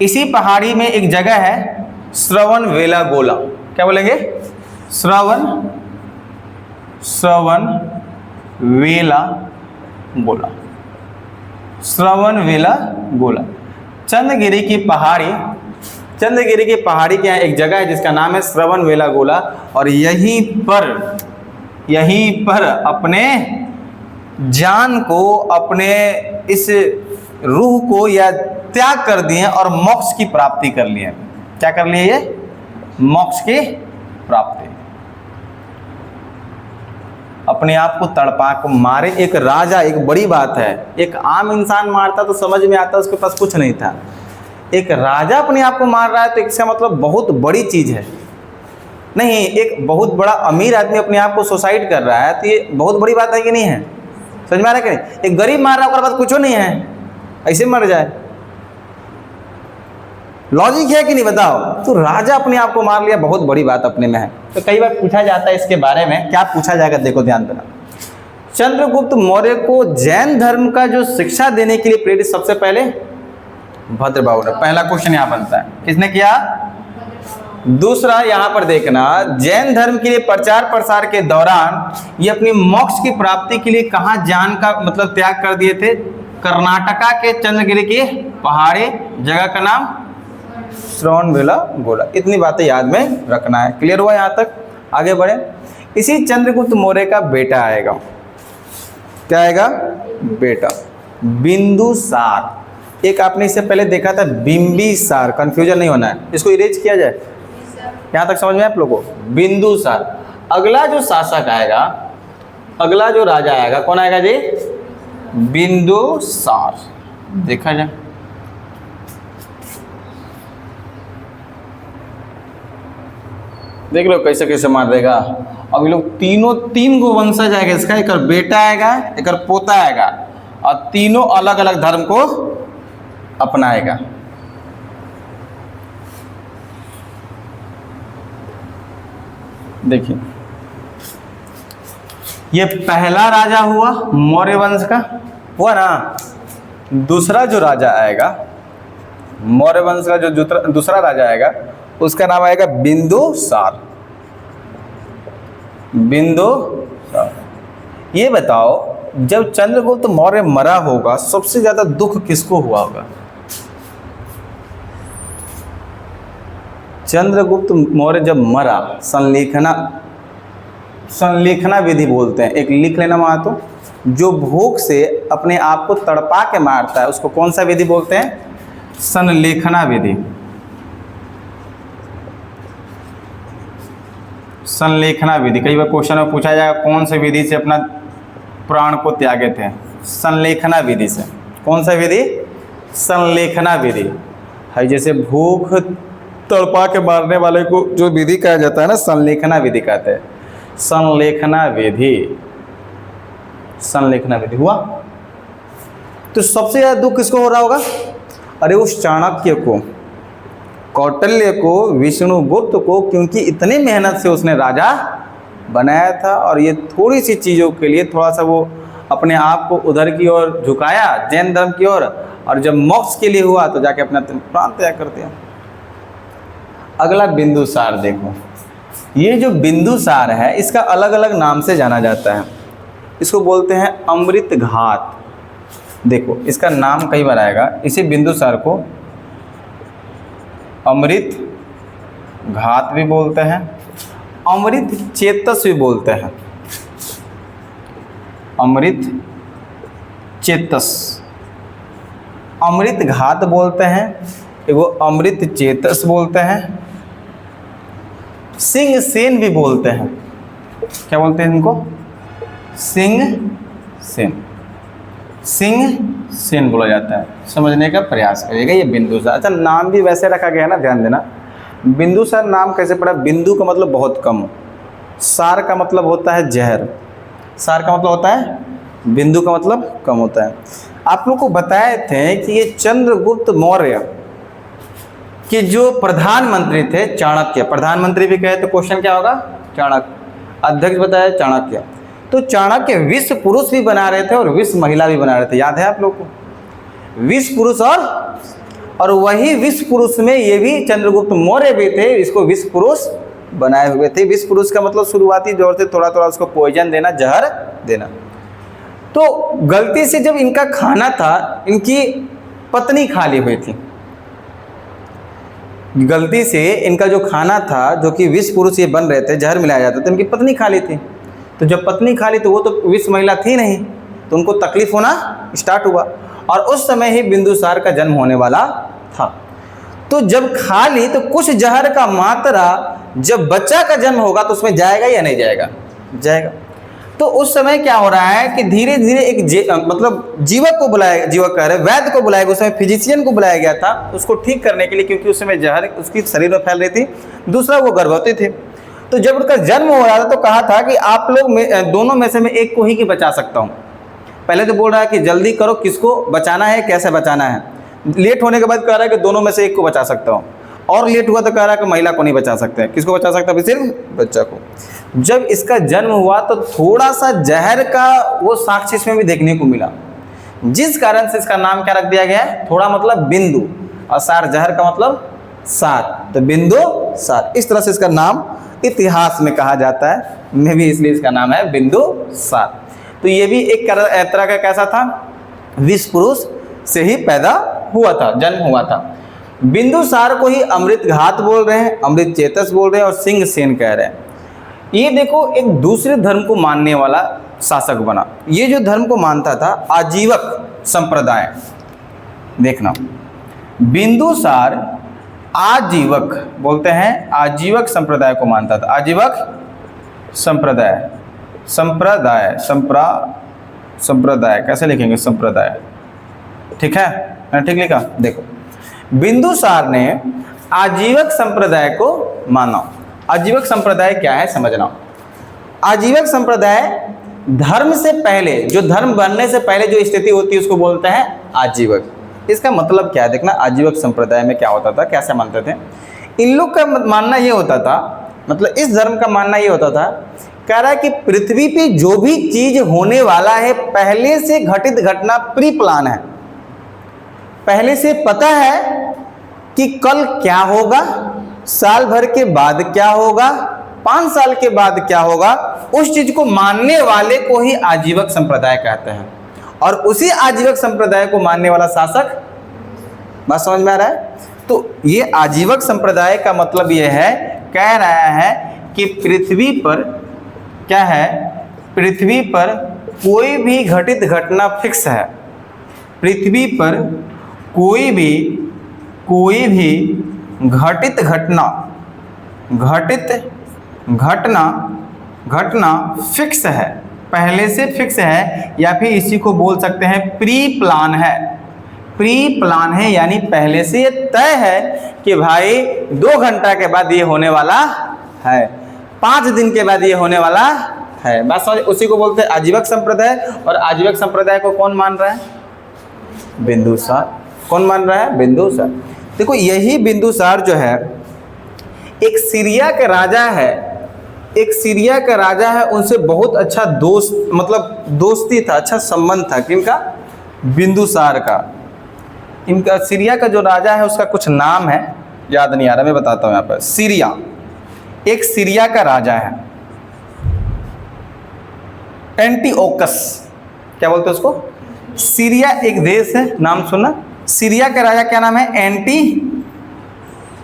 इसी पहाड़ी में एक जगह है श्रवणबेलागोला। क्या बोलेंगे? श्रवणबेलागोला, श्रवणबेलागोला। चंद्रगिरी की पहाड़ी, चंद्रगिरी की पहाड़ी के यहाँ एक जगह है जिसका नाम है श्रवणबेलागोला। और यहीं पर अपने जान को, अपने इस रूह को या त्याग कर दिए और मोक्ष की प्राप्ति कर लिए। क्या कर लिए? ये मोक्ष की प्राप्ति। अपने आप को तड़पा को मारे एक राजा, एक बड़ी बात है। एक आम इंसान मारता तो समझ में आता, उसके पास कुछ नहीं था। एक राजा अपने आप को मार रहा है तो इसका मतलब बहुत बड़ी चीज है। नहीं, एक बहुत बड़ा अमीर आदमी अपने आप को सुसाइड कर रहा है तो ये बहुत बड़ी बात है कि नहीं है? समझ में आ रहा है कि नहीं? एक गरीब मार रहा है, उसके बाद कुछ नहीं है, ऐसे मर जाए, लॉजिक है कि नहीं बताओ? तो राजा अपने आप को मार लिया, बहुत बड़ी बात अपने में है। तो कई बार पूछा जाता है इसके बारे में, क्या पूछा जाएगा देखो ध्यान देना। चंद्रगुप्त मौर्य को जैन धर्म का जो शिक्षा देने के लिए प्रेरित सबसे पहले भद्रबाहु ने। पहला क्वेश्चन यहाँ बनता है, किसने किया? दूसरा यहाँ पर देखना, जैन धर्म के लिए प्रचार प्रसार के दौरान ये अपनी मोक्ष की प्राप्ति के लिए कहाँ जान का मतलब त्याग कर दिए थे? कर्नाटका के चंद्रगिरी की पहाड़ी, जगह का नाम श्रवणबेलागोला। इतनी बातें याद में रखना है। क्लियर हुआ यहाँ तक? आगे बढ़े। इसी चंद्रगुप्त मौर्य का बेटा आएगा। क्या आएगा? बेटा बिंदुसार। एक आपने इससे पहले देखा था बिंबिसार, कंफ्यूजन नहीं होना है, इसको इरेज किया जाए। यहाँ तक समझ में आप लोगों को? बिंदुसार। अगला जो शासक आएगा, अगला जो राजा आएगा, कौन आएगा जी? बिंदुसार। देखा जाए, देख लो कैसे कैसे मार देगा। अब ये लोग तीन गो वंशज आएगा इसका, एक बेटा आएगा, एक पोता आएगा, और तीनों अलग अलग धर्म को अपनाएगा। देखिए, ये पहला राजा हुआ मौर्य वंश का, हुआ ना। दूसरा जो राजा आएगा मौर्य वंश का, जो दूसरा राजा आएगा उसका नाम आएगा बिंदुसार। बिंदुसार। ये बताओ, जब चंद्रगुप्त मौर्य मरा होगा सबसे ज्यादा दुख किसको हुआ होगा? चंद्रगुप्त मौर्य जब मरा, संलेखना विधि बोलते हैं, एक लिख लेना वहां तो। जो भूख से अपने आप को तड़पा के मारता है उसको कौन सा विधि बोलते हैं? संलेखना विधि। संलेखना विधि। कई बार क्वेश्चन में पूछा जाएगा कौन से विधि से अपना प्राण को त्यागे थे? संलेखना विधि से। कौन सा विधि? संलेखना विधि है। जैसे भूख तड़पा के मारने वाले को जो विधि कहा जाता है ना, संलेखना विधि कहते हैं। संलेखना विधि, संलेखना विधि हुआ। तो सबसे ज्यादा दुख किसको हो रहा होगा? अरे उस चाणक्य को, कौटिल्य को, विष्णुगुप्त को, क्योंकि इतनी मेहनत से उसने राजा बनाया था और ये थोड़ी सी चीज़ों के लिए थोड़ा सा वो अपने आप को उधर की ओर झुकाया, जैन धर्म की ओर, और जब मोक्ष के लिए हुआ तो जाके अपना प्राण त्याग कर दिया। अगला बिंदुसार देखो। ये जो बिंदुसार है इसका अलग अलग नाम से जाना जाता है। इसको बोलते हैं अमृत घात। देखो इसका नाम कई बार आएगा। इसी बिंदुसार को अमृत घात भी बोलते हैं, अमृत चेतस भी बोलते हैं। अमृत चेतस, अमृत घात बोलते हैं, एगो अमृत चेतस बोलते हैं। सिंह सेन भी बोलते हैं। क्या बोलते हैं इनको? सिंह सेन, सिंह सेन बोला जाता है। समझने का प्रयास करिएगा। ये बिंदुसार, अच्छा नाम भी वैसे रखा गया है ना, ध्यान देना। बिंदुसार नाम कैसे पड़ा? बिंदु का मतलब बहुत कम, सार का मतलब होता है जहर, सार का मतलब होता है, बिंदु का मतलब कम होता है। आप लोग को बताए थे कि ये चंद्रगुप्त मौर्य के जो प्रधानमंत्री थे, चाणक्य, प्रधानमंत्री भी कहे तो क्वेश्चन क्या होगा? चाणक्य। अध्यक्ष बताया चाणक्य। तो चाणक्य विश्व पुरुष भी बना रहे थे और विश्व महिला भी बना रहे थे, याद है आप लोग को? विश्व पुरुष और वही विश्व पुरुष में ये भी चंद्रगुप्त मौर्य भी थे, इसको विश्व पुरुष बनाए हुए थे। विश्व पुरुष का मतलब शुरुआती दौर से थोड़ा थोड़ा उसको पॉइजन देना, जहर देना। तो गलती से जब इनका खाना था, इनकी पत्नी खा ली हुई थी। गलती से इनका जो खाना था, जो कि विश्व पुरुष ये बन रहे थे, जहर मिलाया जाता था, इनकी पत्नी खा ली थी। तो जब पत्नी खा ली तो वो तो विश्व महिला थी नहीं, तो उनको तकलीफ होना स्टार्ट हुआ और उस समय ही बिंदुसार का जन्म होने वाला था। तो जब खा ली तो कुछ जहर का मात्रा जब बच्चा का जन्म होगा तो उसमें जाएगा या नहीं जाएगा? जाएगा। तो उस समय क्या हो रहा है कि धीरे धीरे एक मतलब जीवक को बुलाया, जीवक कह रहे वैद्य को बुलाया गया, उस समय फिजिशियन को बुलाया गया था उसको ठीक करने के लिए, क्योंकि उस समय जहर उसकी शरीर में फैल रही थी। दूसरा वो गर्भवती थे। तो जब उनका जन्म हो रहा था तो कहा था कि आप लोग दोनों में से मैं एक को ही की बचा सकता हूँ। पहले तो बोल रहा है कि जल्दी करो, किसको बचाना है, कैसे बचाना है। लेट होने के बाद कह रहा है कि दोनों में से एक को बचा सकता हूँ, और लेट हुआ तो कह रहा है कि महिला को नहीं बचा सकते। किसको बचा सकता है? सिर्फ बच्चा को। जब इसका जन्म हुआ तो थोड़ा सा जहर का वो साक्ष्य इसमें भी देखने को मिला, जिस कारण से इसका नाम क्या रख दिया गया है? थोड़ा मतलब बिंदु, और सार जहर का मतलब सार, तो बिंदु सार। इस तरह से इसका नाम इतिहास में कहा जाता है, में भी इसलिए इसका नाम है बिंदुसार। तो ये भी एक तरह का कैसा था? विश्व पुरुष से ही पैदा हुआ था, जन्म हुआ था। बिंदुसार को ही अमृत घात बोल रहे हैं, अमृत चेतस बोल रहे हैं और सिंह सेन कह रहे हैं। ये देखो एक दूसरे धर्म को मानने वाला शासक बना। ये जो धर्म को मानता था आजीवक संप्रदाय, देखना बिंदुसार आजीवक बोलते हैं, आजीवक संप्रदाय को मानता था। आजीवक संप्रदाय, संप्रदाय, संप्रदाय कैसे लिखेंगे? संप्रदाय, ठीक है, मैंने ठीक लिखा? देखो बिंदुसार ने आजीवक संप्रदाय को माना। आजीवक संप्रदाय क्या है समझना। आजीवक संप्रदाय धर्म से पहले, जो धर्म बनने से पहले जो स्थिति होती है उसको बोलते हैं आजीवक। इसका मतलब क्या है देखना। आजीवक संप्रदाय में क्या होता था, कैसे मानते थे? इन लोग का मानना ये होता था, मतलब इस धर्म का मानना ये होता था, कह रहा है कि पृथ्वी पे जो भी चीज होने वाला है पहले से घटित घटना, प्री प्लान है। पहले से पता है कि कल क्या होगा, साल भर के बाद क्या होगा, 5 साल के बाद क्या होगा। उस चीज को मानने वाले को ही आजीवक संप्रदाय कहते हैं। और उसी आजीवक संप्रदाय को मानने वाला शासक, बात समझ में आ रहा है? तो ये आजीवक संप्रदाय का मतलब ये है, कह रहा है कि पृथ्वी पर क्या है, पृथ्वी पर कोई भी घटित घटना फिक्स है। पृथ्वी पर कोई भी घटित घटना फिक्स है, पहले से फिक्स है, या फिर इसी को बोल सकते हैं प्री प्लान है। प्री प्लान है यानी पहले से ये तय है कि भाई 2 घंटा के बाद ये होने वाला है, 5 दिन के बाद ये होने वाला है। बात समझ? उसी को बोलते हैं आजीवक संप्रदाय। और आजीवक संप्रदाय को कौन मान रहा है? बिंदुसार। कौन मान रहा है? बिंदुसार। देखो यही बिंदुसार जो है एक सीरिया का राजा है, एक सीरिया का राजा है, उनसे बहुत अच्छा दोस्त, मतलब दोस्ती था, अच्छा संबंध था। किनका? बिंदुसार का। इनका सीरिया का जो राजा है उसका कुछ नाम है, याद नहीं आ रहा, मैं बताता हूँ यहाँ पर। सीरिया, एक सीरिया का राजा है, एंटीओकस। क्या बोलते हैं उसको? सीरिया एक देश है, नाम सुना? सीरिया का राजा क्या नाम है?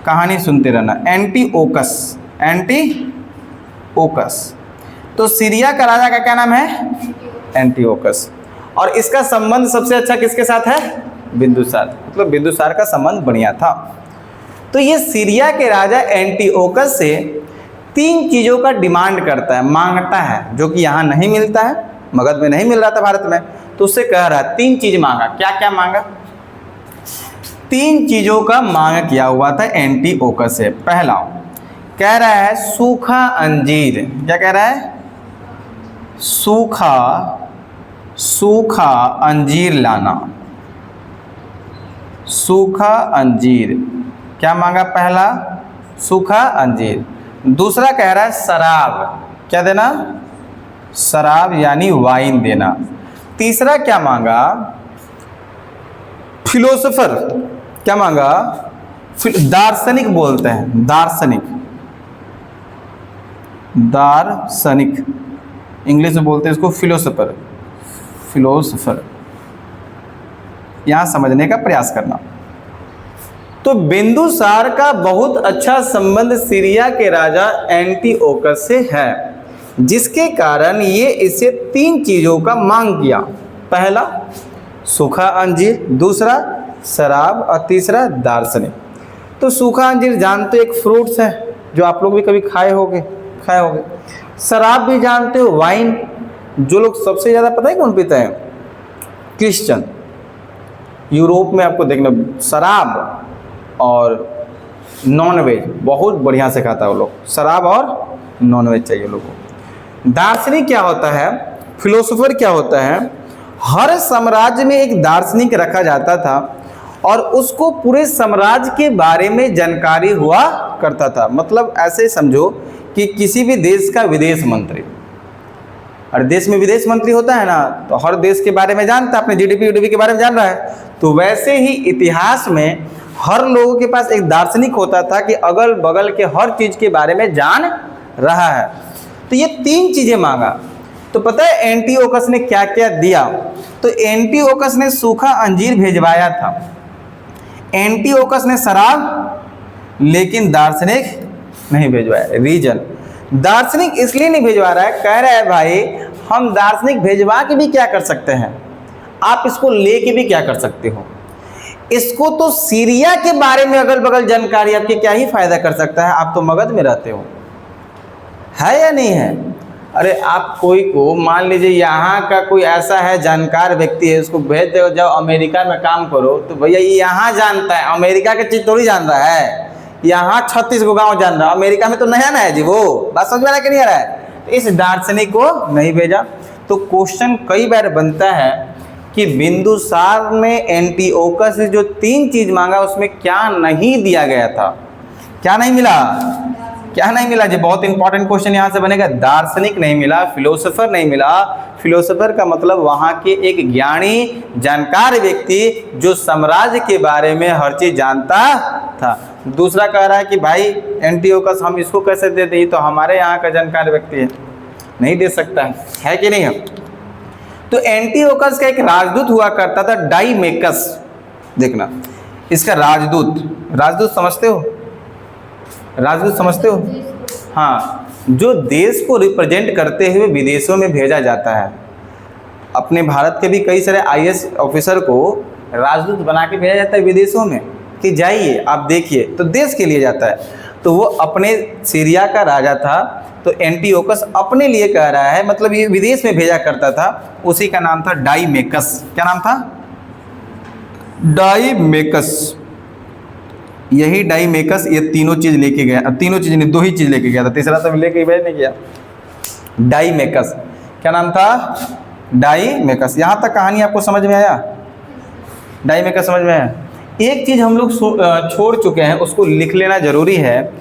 कहानी सुनते रहना, एंटीओकस। एंटीओकस। तो सीरिया का राजा का क्या नाम है? एंटीओकस। और इसका संबंध सबसे अच्छा किसके साथ है? बिंदुसार। मतलब बिंदुसार का संबंध बढ़िया था। तो ये सीरिया के राजा एंटीओकस से 3 चीज़ों का डिमांड करता है, मांगता है, जो कि यहाँ नहीं मिलता है, मगध में नहीं मिल रहा था भारत में, तो उससे कह रहा है 3 चीज़ मांगा। क्या क्या मांगा? 3 चीज़ों का मांग किया हुआ था एंटीओकस से। पहला कह रहा है सूखा अंजीर। क्या कह रहा है? सूखा अंजीर लाना। सूखा अंजीर क्या मांगा? पहला सूखा अंजीर। दूसरा कह रहा है शराब। क्या देना? शराब यानी वाइन देना। तीसरा क्या मांगा? फिलोसोफर। क्या मांगा? दार्शनिक बोलते हैं, दार्शनिक। इंग्लिश में बोलते हैं इसको फिलोसोफर। यहां समझने का प्रयास करना। तो बिंदुसार का बहुत अच्छा संबंध सीरिया के राजा एंटीओकस से है, जिसके कारण ये इससे 3 चीजों का मांग किया। पहला सूखा अंजीर, दूसरा शराब और तीसरा दार्शनिक। तो सूखा अंजीर जानते हो एक फ्रूट्स है जो आप लोग भी कभी खाए होंगे। शराब भी जानते हो, वाइन। जो लोग सबसे ज़्यादा पता है कौन पीता है? क्रिश्चियन। यूरोप में आपको देखना शराब और नॉनवेज बहुत बढ़िया से खाता है वो लोग। शराब और नॉनवेज चाहिए लोगों को। दार्शनिक क्या होता है? फिलोसोफर क्या होता है? हर साम्राज्य में एक दार्शनिक रखा जाता था और उसको पूरे साम्राज्य के बारे में जानकारी हुआ करता था। मतलब ऐसे समझो कि किसी भी देश का विदेश मंत्री, हर देश में विदेश मंत्री होता है ना, तो हर देश के बारे में जानता है, अपने जीडीपी के बारे में जान रहा है। तो वैसे ही इतिहास में हर लोगों के पास एक दार्शनिक होता था कि अगल बगल के हर चीज के बारे में जान रहा है। तो ये 3 चीजें मांगा। तो पता है एंटीओकस ने क्या क्या दिया? तो एंटीओकस ने सूखा अंजीर भेजवाया था, एंटीओकस ने शराब, लेकिन दार्शनिक नहीं भेजवाया। रीजन, दार्शनिक इसलिए नहीं भेजवा रहा है, कह रहा है भाई हम दार्शनिक भेजवा के भी क्या कर सकते हैं, आप इसको लेके भी क्या कर सकते हो। इसको तो सीरिया के बारे में अगल बगल जानकारी आपके क्या ही फायदा कर सकता है। आप तो मगध में रहते हो, है या नहीं है? अरे आप कोई को मान लीजिए यहाँ का कोई ऐसा है जानकार व्यक्ति है, उसको भेज दो जाओ अमेरिका में काम करो, तो भैया ये यहाँ जानता है, अमेरिका के चीज थोड़ी जान रहा है। यहाँ 36 गो गाँव जान रहा है, अमेरिका में तो नया ना है जी। वो बात समझ में आ रहा है कि नहीं आ रहा है? तो इस दार्शनिक को नहीं भेजा। तो क्वेश्चन कई बार बनता है कि बिंदुसार ने एंटीओकस से जो 3 चीज मांगा उसमें क्या नहीं दिया गया था? क्या नहीं मिला? क्या नहीं मिला जी? बहुत इंपॉर्टेंट क्वेश्चन यहाँ से बनेगा। दार्शनिक नहीं मिला, फिलोसोफर नहीं मिला। फिलोसोफर का मतलब वहाँ के एक ज्ञानी जानकार व्यक्ति जो साम्राज्य के बारे में हर चीज जानता था। दूसरा कह रहा है कि भाई एंटीओकस हम इसको कैसे दे दें, तो हमारे यहाँ का जानकार व्यक्ति है, नहीं दे सकता है कि नहीं है? तो एंटीओकस का एक राजदूत हुआ करता था, डाइमेकस। देखना इसका राजदूत समझते हो? राजदूत समझते हो? हाँ, जो देश को रिप्रेजेंट करते हुए विदेशों में भेजा जाता है। अपने भारत के भी कई सारे आईएएस ऑफिसर को राजदूत बना के भेजा जाता है विदेशों में कि जाइए आप देखिए, तो देश के लिए जाता है। तो वो अपने सीरिया का राजा था, तो एंटीओकस अपने लिए कह रहा है, मतलब ये विदेश में भेजा करता था। उसी का नाम था डाइमेकस। क्या नाम था? डाइमेकस। यही डाइमेकस ये तीनों चीज लेके गया, तीनों चीज नहीं 2 ही चीज लेके गया था, तीसरा तो लेके भेज नहीं गया। डाइमेकस क्या नाम था? डाइमेकस। यहाँ तक कहानी आपको समझ में आया? डाइमेकस समझ में आया? एक चीज हम लोग छोड़ चुके हैं, उसको लिख लेना जरूरी है।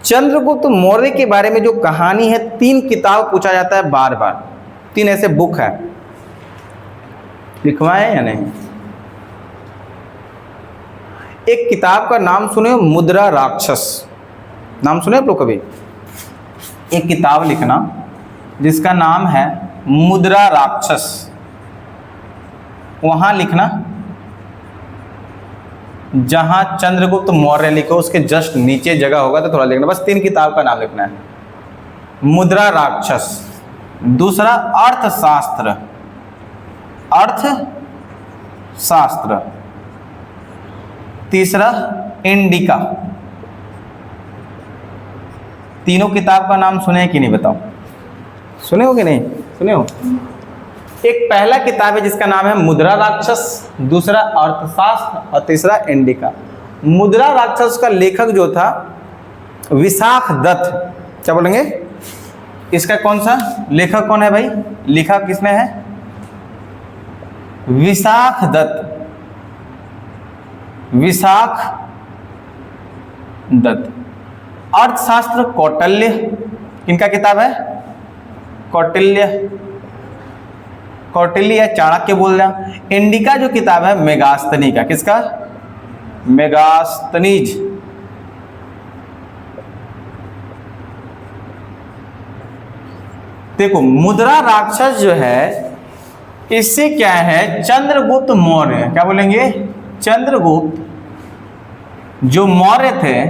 चंद्रगुप्त मौर्य के बारे में जो कहानी है, 3 किताब पूछा जाता है बार बार। 3 ऐसे बुक है, लिखवाए या नहीं? एक किताब का नाम सुने, मुद्रा राक्षस। नाम सुने आप लोग कभी? एक किताब लिखना जिसका नाम है मुद्रा राक्षस, वहां लिखना जहां चंद्रगुप्त मौर्य लिखो, उसके जस्ट नीचे जगह होगा तो थोड़ा लिखना। बस 3 किताब का नाम लिखना है। मुद्रा राक्षस, दूसरा अर्थशास्त्र, तीसरा इंडिका, तीनों किताब का नाम सुने कि नहीं बताओ? सुने हो कि नहीं सुने हो? एक पहला किताब है जिसका नाम है मुद्रा राक्षस, दूसरा अर्थशास्त्र और तीसरा इंडिका। मुद्रा राक्षस का लेखक जो था विशाख दत्त, क्या बोलेंगे? इसका कौन सा लेखक कौन है भाई? लिखा किसने है? विशाख दत्त, विशाख दत्त। अर्थशास्त्र कौटिल्य, किनका किताब है? कौटिल्य, कौटिल्य या चाणक्य बोल रहे। इंडिका जो किताब है मेगास्थनी का, किसका? मेगास्थनीज। देखो मुद्रा राक्षस जो है इससे क्या है, चंद्रगुप्त मौर्य, क्या बोलेंगे? चंद्रगुप्त जो मौर्य थे,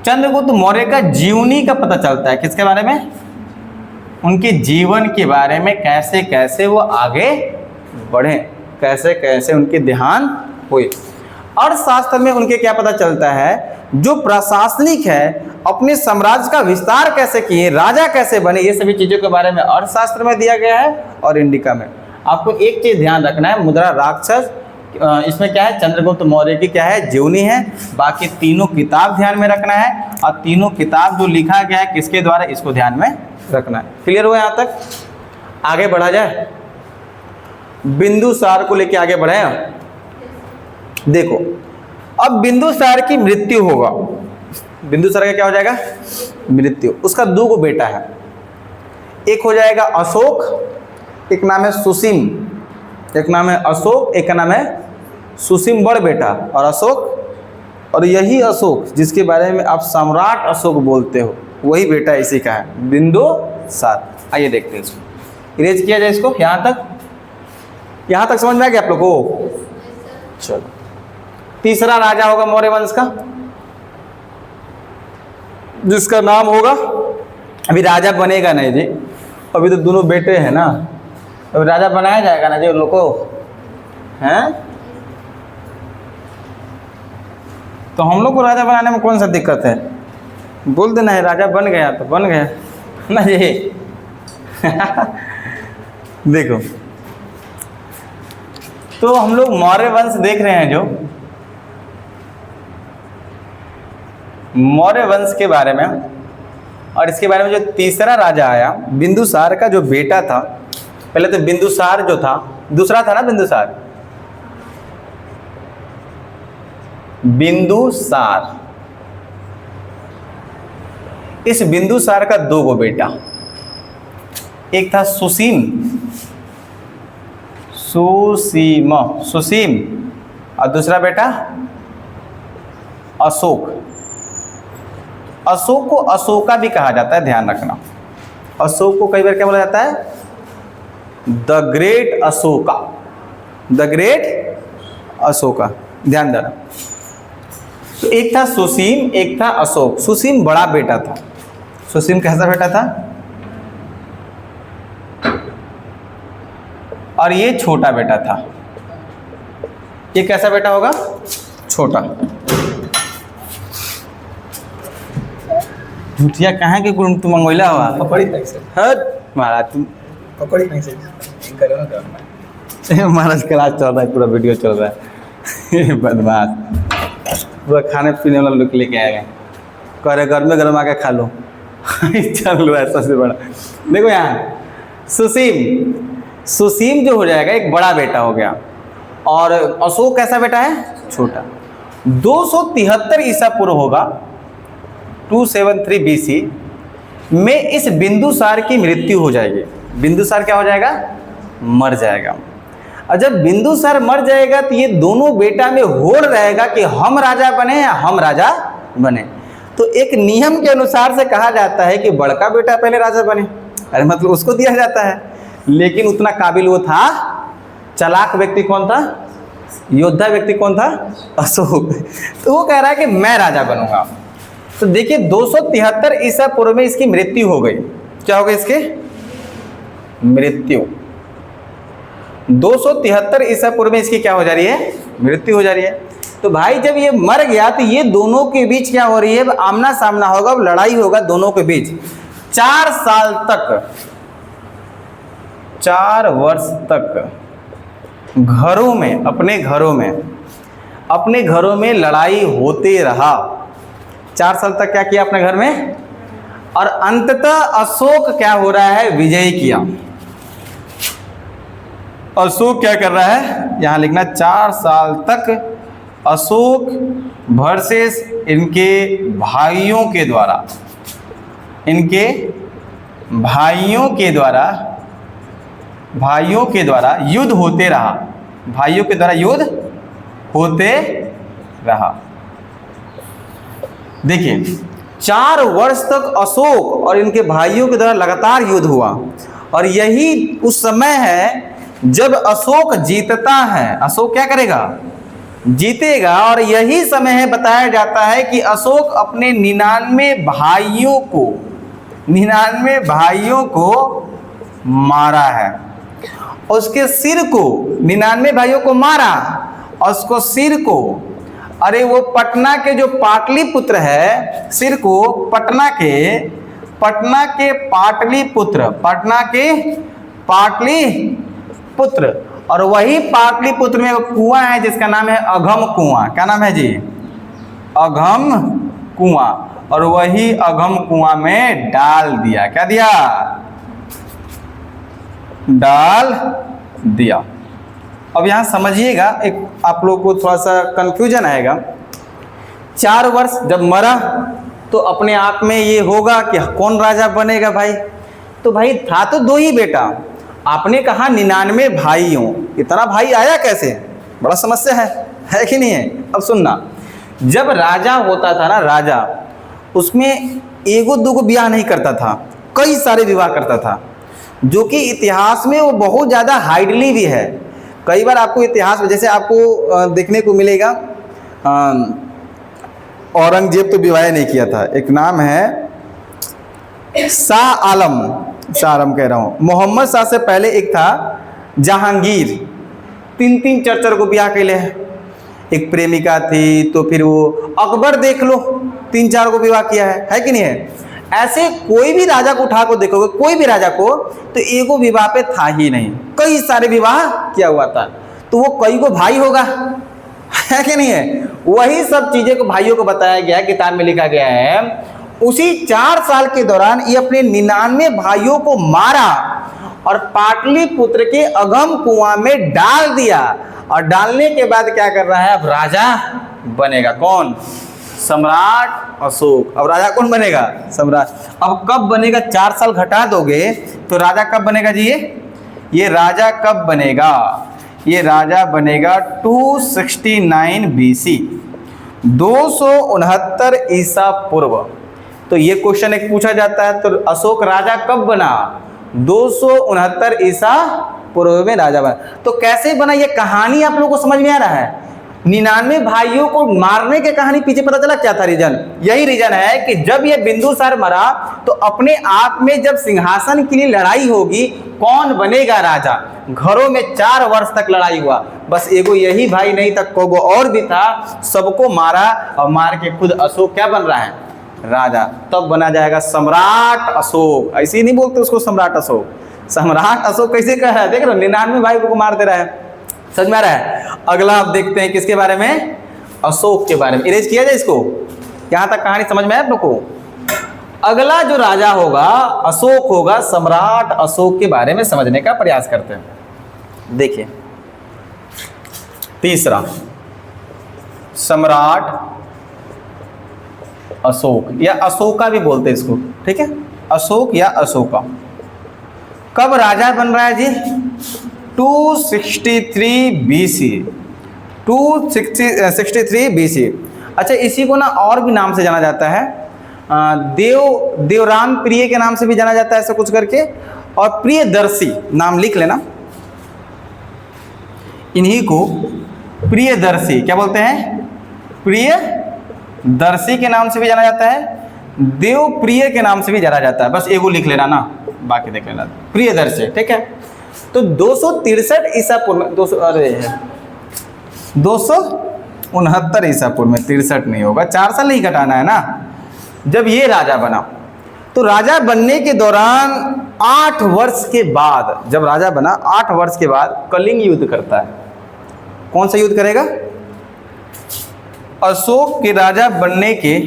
चंद्रगुप्त मौर्य का जीवनी का पता चलता है। किसके बारे में? उनके जीवन के बारे में, कैसे कैसे वो आगे बढ़े, कैसे कैसे उनके ध्यान हुए। अर्थशास्त्र में उनके क्या पता चलता है, जो प्रशासनिक है अपने साम्राज्य का विस्तार कैसे किए, राजा कैसे बने, ये सभी चीजों के बारे में अर्थशास्त्र में दिया गया है। और इंडिका में आपको एक चीज ध्यान रखना है, मुद्रा राक्षस इसमें क्या है, चंद्रगुप्त मौर्य की क्या है, जीवनी है। बाकी तीनों किताब ध्यान में रखना है, और तीनों किताब जो लिखा गया है किसके द्वारा, इसको ध्यान में रखना है। क्लियर हुआ? यहाँ तक आगे बढ़ा जाए, बिंदुसार को लेके आगे बढ़े। देखो अब बिंदुसार की मृत्यु होगा, बिंदुसार का क्या हो जाएगा? मृत्यु। उसका दो गो बेटा है, एक हो जाएगा अशोक, एक नाम है सुसीम। एक नाम है अशोक, एक का नाम है सुसीम, बड़ बेटा और अशोक। और यही अशोक जिसके बारे में आप सम्राट अशोक बोलते हो, वही बेटा इसी का है, बिंदुसार। आइए देखते हैं इसको, इरेज किया जाए इसको। यहाँ तक समझ में आ गया आप लोग को? चलो, तीसरा राजा होगा मौर्य वंश का, जिसका नाम होगा, अभी राजा बनेगा नहीं जी, अभी तो दोनों बेटे हैं ना, अभी राजा बनाया जाएगा ना जी उन लोग को, हैं? तो हम लोग को राजा बनाने में कौन सा दिक्कत है? बोल देना है राजा बन गया तो बन गया ना जी। देखो तो हम लोग मौर्य वंश देख रहे हैं, जो मौर्य वंश के बारे में, और इसके बारे में जो तीसरा राजा आया बिंदुसार का जो बेटा था, पहले तो बिंदुसार जो था, दूसरा था ना बिंदुसार, बिंदुसार। इस बिंदुसार का दो गो बेटा, एक था सुसीम, सुसीम, सुसीम, और दूसरा बेटा अशोक। अशोक को अशोका भी कहा जाता है, ध्यान रखना। अशोक को कई बार क्या बोला जाता है? The great Ashoka, the great Ashoka, ध्यान देना। तो एक था सुसीम, एक था अशोक। सुसीम बड़ा बेटा था। सुसीम कैसा बेटा था? और ये छोटा बेटा था। ये कैसा बेटा होगा? छोटा। झूठिया कहाँ के तुम मंगोला हुआ? पकड़ी नहीं से। हट महाराज, तुम पकड़ी नहीं से करो ना करना। महाराज क्लास चल रहा है, पूरा वीडियो चल रहा है। बदमाश, पूरा खाने पीने वाला लोग लेके आए गए, कह रहे घर में गर्म आके खा लो। चल लो है सबसे बड़ा। देखो यहाँ सुसीम, सुसीम जो हो जाएगा एक बड़ा बेटा हो गया, और अशोक कैसा बेटा है? छोटा। 273 ईसा पूर्व होगा, 273 BC में इस बिंदुसार की मृत्यु हो जाएगी। बिंदुसार क्या हो जाएगा? मर जाएगा। और जब बिंदुसार मर जाएगा तो ये दोनों बेटा में होड़ रहेगा कि हम राजा बने या हम राजा बने। तो एक नियम के अनुसार से कहा जाता है कि बड़का बेटा पहले राजा बने, अरे मतलब उसको दिया जाता है। लेकिन उतना काबिल वो था, चालाक व्यक्ति कौन था? योद्धा व्यक्ति कौन था? अशोक। तो वो कह रहा है कि मैं राजा बनूंगा। तो देखिए 273 ईसा पूर्व में इसकी मृत्यु हो गई। क्या हो गई इसकी मृत्यु? 273 ईसा पूर्व में इसकी क्या हो जा रही है? मृत्यु हो जा रही है। तो भाई जब ये मर गया तो ये दोनों के बीच क्या हो रही है, अब आमना सामना होगा, अब लड़ाई होगा दोनों के बीच 4 साल तक, 4 वर्ष तक घरों में, अपने घरों में लड़ाई होते रहा। 4 साल तक क्या किया अपने घर में, और अंततः अशोक क्या हो रहा है, विजय किया। अशोक क्या कर रहा है, यहां लिखना 4 साल तक अशोक वर्सेस इनके भाइयों के द्वारा, युद्ध होते रहा, भाइयों के द्वारा युद्ध होते रहा। देखिए 4 वर्ष तक अशोक और इनके भाइयों के द्वारा लगातार युद्ध हुआ, और यही उस समय है जब अशोक जीतता है। अशोक क्या करेगा, जीतेगा, और यही समय है बताया जाता है कि अशोक अपने 99 भाइयों को मारा है। उसके सिर को, 99 भाइयों को मारा, और उसको सिर को, अरे वो पटना के जो पाटलिपुत्र है, सिर को पटना के पाटलिपुत्र, और वही पाटलिपुत्र में एक कुआं है जिसका नाम है अघम कुआं। क्या नाम है जी, अघम कुआं, और वही अघम कुआं में डाल दिया। क्या दिया, डाल दिया। अब यहां समझिएगा, एक आप लोग को थोड़ा सा कंफ्यूजन आएगा। 4 वर्ष जब मरा तो अपने आप में ये होगा कि कौन राजा बनेगा भाई, तो भाई था तो 2 ही बेटा, आपने कहा 99 भाई हो, इतना भाई आया कैसे, बड़ा समस्या है कि नहीं है। अब सुनना, जब राजा होता था ना, राजा उसमें 1-2 विवाह नहीं करता था, कई सारे विवाह करता था, जो कि इतिहास में वो बहुत ज़्यादा हाइडली भी है। कई बार आपको इतिहास में जैसे आपको देखने को मिलेगा, औरंगजेब तो विवाह नहीं किया था, एक नाम है शाह आलम कह रहा हूँ, मोहम्मद शाह से पहले एक था जहांगीर, 3 4 को ब्याह कैले है, एक प्रेमिका थी, तो फिर वो अकबर देख लो 3 4 को विवाह किया है कि नहीं है। ऐसे कोई भी राजा को उठा को देखोगे, कोई भी राजा को, तो एगो विवाह पे था ही नहीं, कई सारे विवाह किया हुआ था, तो वो कई को भाई होगा, है कि नहीं है। वही सब चीजें को भाइयों को बताया गया है, किताब में लिखा गया है। उसी 4 साल के दौरान ये अपने 99 भाइयों को मारा और पाटलिपुत्र के अघम कुआं में डाल दिया, और डालने के बाद क्या कर रहा है, अब राजा बनेगा कौन, सम्राट अशोक। अब राजा कौन बनेगा, सम्राट। अब कब बनेगा, 4 साल घटा दोगे तो राजा कब बनेगा जी, ये राजा कब बनेगा, ये राजा बनेगा 269 BC, 269 ईसा पूर्व। तो ये क्वेश्चन एक पूछा जाता है, तो अशोक राजा कब बना, 269 ईसा पूर्व में राजा बना। तो कैसे बना, ये कहानी आप लोगों को समझ में आ रहा है। 99 भाइयों को मारने के कहानी पीछे पता चला क्या था रीजन, यही रीजन है कि जब ये बिंदुसार मरा तो अपने आप में जब सिंहासन के लिए लड़ाई होगी, कौन बनेगा राजा, घरों में 4 वर्ष तक लड़ाई हुआ, बस एगो यही भाई नहीं था, कोगो और भी था, सबको मारा, और मार के खुद अशोक क्या बन रहा है, राजा। तब बना जाएगा सम्राट अशोक। ऐसे ही नहीं बोलते उसको सम्राट अशोक, सम्राट अशोक कैसे कह रहा है, देख रहे हो 99 भाई को मार दे रहा है, समझ में आ रहा है। अगला आप देखते हैं किसके बारे में, अशोक के बारे में। इरेज किया जाए इसको, यहां तक कहानी समझ में आए आप लोग को। अगला जो राजा होगा अशोक होगा, सम्राट अशोक के बारे में समझने का प्रयास करते हैं। देखिए तीसरा, सम्राट अशोक या अशोका भी बोलते हैं इसको, ठीक है, अशोक या अशोका। कब राजा बन रहा है जी, 263 BC, 263 BC। अच्छा, इसी को ना और भी नाम से जाना जाता है, देवराम प्रिय के नाम से भी जाना जाता है, ऐसा कुछ करके, और प्रियदर्शी नाम लिख लेना, इन्हीं को प्रियदर्शी क्या बोलते हैं, प्रियदर्शी के नाम से भी जाना जाता है, देव प्रिय के नाम से भी जाना जाता है, बस एगो लिख लेना ना, बाकी देख लेना, प्रियदर्शी, ठीक है। तो 263 ईसा पूर्व में 200 69 ईसा पूर्व में, 63 नहीं होगा, 4 साल ही घटाना है ना। जब ये राजा बना तो राजा बनने के दौरान 8 वर्ष के बाद, जब राजा बना 8 वर्ष के बाद कलिंग युद्ध करता है। कौन सा युद्ध करेगा? अशोक के राजा बनने के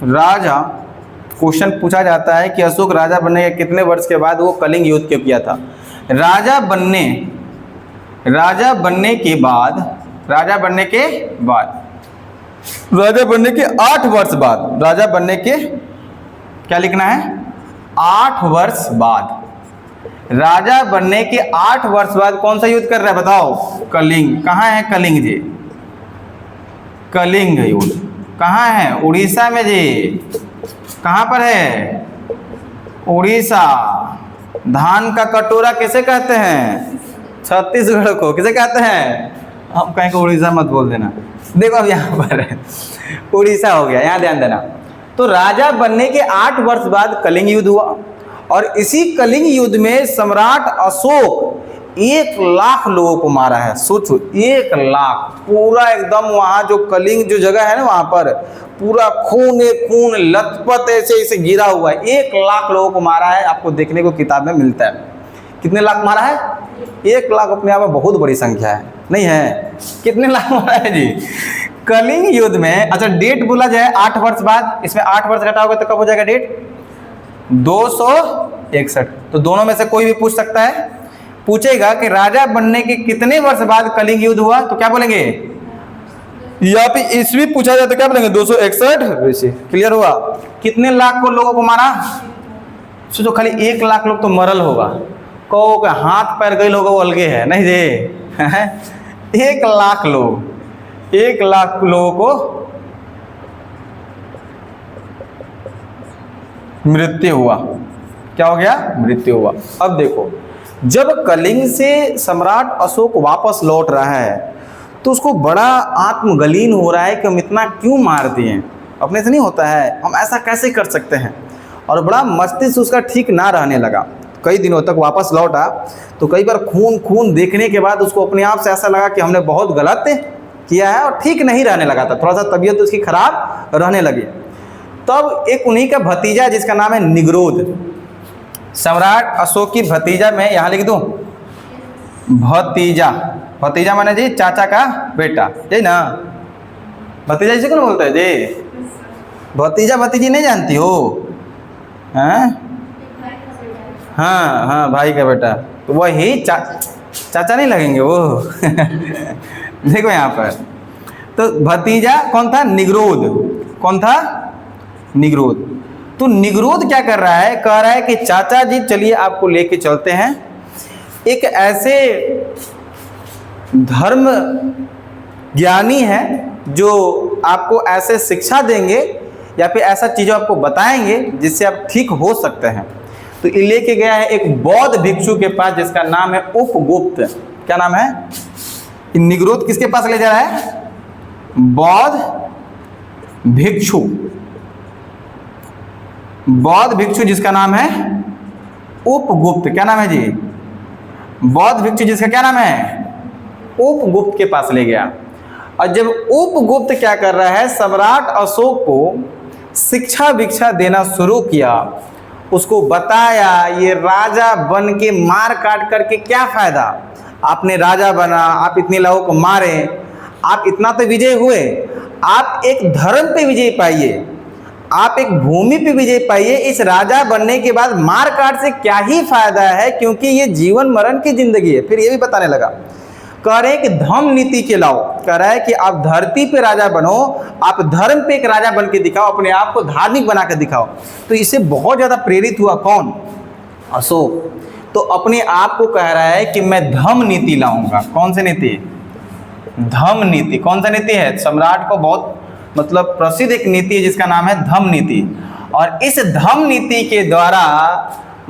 राजा, क्वेश्चन पूछा जाता है कि अशोक राजा बनने के कितने वर्ष के बाद वो कलिंग युद्ध क्यों किया था। राजा बनने के बाद 8 वर्ष बाद, राजा बनने के क्या लिखना है? 8 वर्ष बाद। राजा बनने के 8 वर्ष बाद कौन सा युद्ध कर रहा है बताओ? कलिंग। कहाँ है कलिंग जी? कलिंग युद्ध कहाँ है? उड़ीसा में जी। कहाँ पर है? उड़ीसा। धान का कटोरा किसे कहते हैं? छत्तीसगढ़ को। किसे कहते हैं? हम कहें कि उड़ीसा मत बोल देना। देखो अब यहाँ पर है, उड़ीसा हो गया, यहाँ ध्यान देना। तो राजा बनने के 8 वर्ष बाद कलिंग युद्ध हुआ, और इसी कलिंग युद्ध में सम्राट अशोक 1 लाख लोगों को मारा है। सोचो 1 लाख, पूरा एकदम वहाँ जो कलिंग जो जगह है ना, वहाँ पर पूरा खून लथपथ ऐसे गिरा हुआ है। 1 लाख लोगों को मारा है। आपको देखने को किताब में मिलता है। कितने लाख मारा है? 1 लाख अपने आप में बहुत बड़ी संख्या है, नहीं है? कितने लाख मारा है जी कलिंग युद्ध में? अच्छा डेट बोला जाए 8 वर्ष बाद, इसमें 8 वर्ष घटाओगे तो कब हो जाएगा डेट? 261। तो दोनों में से कोई भी पूछ सकता है। पूछेगा कि राजा बनने के कितने वर्ष बाद कलिंग युद्ध हुआ, तो क्या बोलेंगे? या फिर ईस्वी पूछा जाए तो क्या बोलेंगे? 261 वैसे। क्लियर हुआ? कितने लाख को लोगों को मारा? सोचो खाली 1 लाख लोग तो मरल होगा, कहो कि हाथ पैर गए लोगों अलगे है, नहीं जी 1 लाख लोग, 1 लाख लोगों को मृत्यु हुआ। क्या हो गया? मृत्यु हुआ। अब देखो, जब कलिंग से सम्राट अशोक वापस लौट रहा है तो उसको बड़ा आत्मगलीन हो रहा है कि हम इतना क्यों मार दिए, अपने से नहीं होता है, हम ऐसा कैसे कर सकते हैं। और बड़ा मस्तिष्क उसका ठीक ना रहने लगा। कई दिनों तक वापस लौटा तो कई बार खून देखने के बाद उसको अपने आप से ऐसा लगा कि हमने बहुत गलत किया है, और ठीक नहीं रहने लगा था, थोड़ा सा तबीयत उसकी खराब रहने लगी। तब एक उन्हीं का भतीजा जिसका नाम है निगरोध, सम्राट अशोक की भतीजा, मैं यहाँ लिख दूँ भतीजा, भतीजा माने जी चाचा का बेटा, जी ना? भतीजा जिसे कौन बोलता है जी? भतीजा भतीजी नहीं जानती हो? हैं? हाँ, भाई का बेटा, तो वही चाचा नहीं लगेंगे वो देखो यहाँ पर, तो भतीजा कौन था? निगरोध। कौन था? निगरोध। तो निगरोध क्या कर रहा है? कह रहा है कि चाचा जी चलिए आपको लेके चलते हैं एक ऐसे धर्म ज्ञानी है जो आपको ऐसे शिक्षा देंगे या फिर ऐसा चीज़ों आपको बताएंगे जिससे आप ठीक हो सकते हैं। तो ये लेके गया है एक बौद्ध भिक्षु के पास जिसका नाम है उपगुप्त। क्या नाम है? निगरोध किसके पास ले जा रहा है? बौद्ध भिक्षु। बौद्ध भिक्षु जिसका नाम है उपगुप्त। क्या नाम है जी? बौद्ध भिक्षु जिसका क्या नाम है? उपगुप्त के पास ले गया। और जब उपगुप्त क्या कर रहा है, सम्राट अशोक को शिक्षा भिक्षा देना शुरू किया, उसको बताया ये राजा बन के मार काट करके क्या फायदा, आपने राजा बना, आप इतने लोगों को मारे, आप इतना तो विजय हुए, आप एक धर्म पे विजय पाइए, आप एक भूमि पे विजय पाइए। इस राजा बनने के बाद मार काट से क्या ही फायदा है, क्योंकि ये जीवन मरण की जिंदगी है। फिर ये भी बताने लगा, कह रहे हैं कि धम्म नीति के लाओ, कह रहा है कि आप धरती पे राजा बनो, आप धर्म पे एक राजा बन के दिखाओ, अपने आप को धार्मिक बना के दिखाओ। तो इससे बहुत ज़्यादा प्रेरित हुआ कौन? अशोक। तो अपने आप को कह रहा है कि मैं धम्म नीति लाऊंगा। कौन सी नीति? धम्म नीति। कौन सा नीति है? सम्राट को बहुत मतलब प्रसिद्ध एक नीति है जिसका नाम है धम्म नीति। और इस धम्म नीति के द्वारा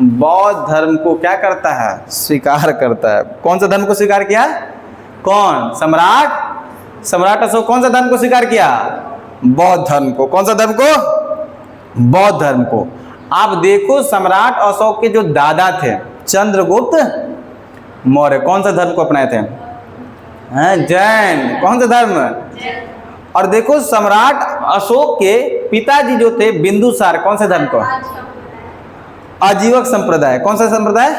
बौद्ध धर्म को क्या करता है? स्वीकार करता है। कौन सा धर्म को स्वीकार किया? कौन? सम्राट। सम्राट अशोक कौन सा धर्म को स्वीकार किया? बौद्ध धर्म को। कौन सा धर्म को? बौद्ध धर्म को। आप देखो सम्राट अशोक के जो दादा थे चंद्रगुप्त मौर्य, कौन सा धर्म को अपनाए थे? जैन। कौन सा धर्म? और देखो सम्राट अशोक के पिताजी जो थे बिंदुसार, कौन से धर्म को? आजीवक संप्रदाय। कौन सा संप्रदाय?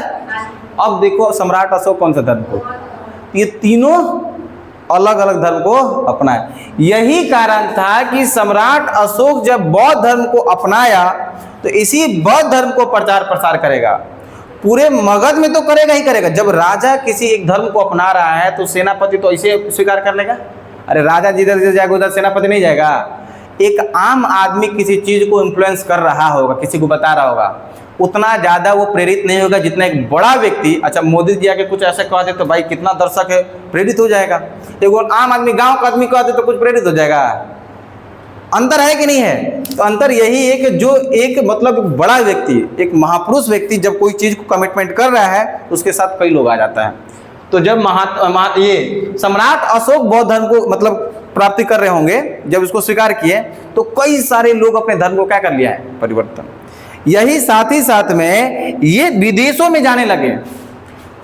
अब देखो सम्राट अशोक कौन सा धर्म को? ये तीनों अलग अलग धर्म को अपनाए। यही कारण था कि सम्राट अशोक जब बौद्ध धर्म को अपनाया तो इसी बौद्ध धर्म को प्रचार प्रसार करेगा। पूरे मगध में तो करेगा ही करेगा। जब राजा किसी एक धर्म को अपना रहा है तो सेनापति तो इसे स्वीकार कर लेगा। अरे राजा जिधर जिधर जाएगा उधर सेनापति नहीं जाएगा। एक आम आदमी किसी चीज को इन्फ्लुएंस कर रहा होगा, किसी को बता रहा होगा, उतना ज़्यादा वो प्रेरित नहीं होगा जितना एक बड़ा व्यक्ति, अच्छा मोदी जी आके कुछ ऐसा कह दे तो भाई कितना दर्शक है प्रेरित हो जाएगा। एक आम आदमी, गांव का आदमी कह दे तो कुछ प्रेरित हो जाएगा। अंतर है कि नहीं है? तो अंतर यही है कि जो एक मतलब बड़ा व्यक्ति, एक महापुरुष व्यक्ति जब कोई चीज़ को कमिटमेंट कर रहा है उसके साथ कई लोग आ जाता है। तो जब ये सम्राट अशोक बौद्ध धर्म को मतलब प्राप्ति कर रहे होंगे, जब इसको स्वीकार किए तो कई सारे लोग अपने धर्म को क्या कर लिया है? परिवर्तन। यही साथ ही साथ में ये विदेशों में जाने लगे।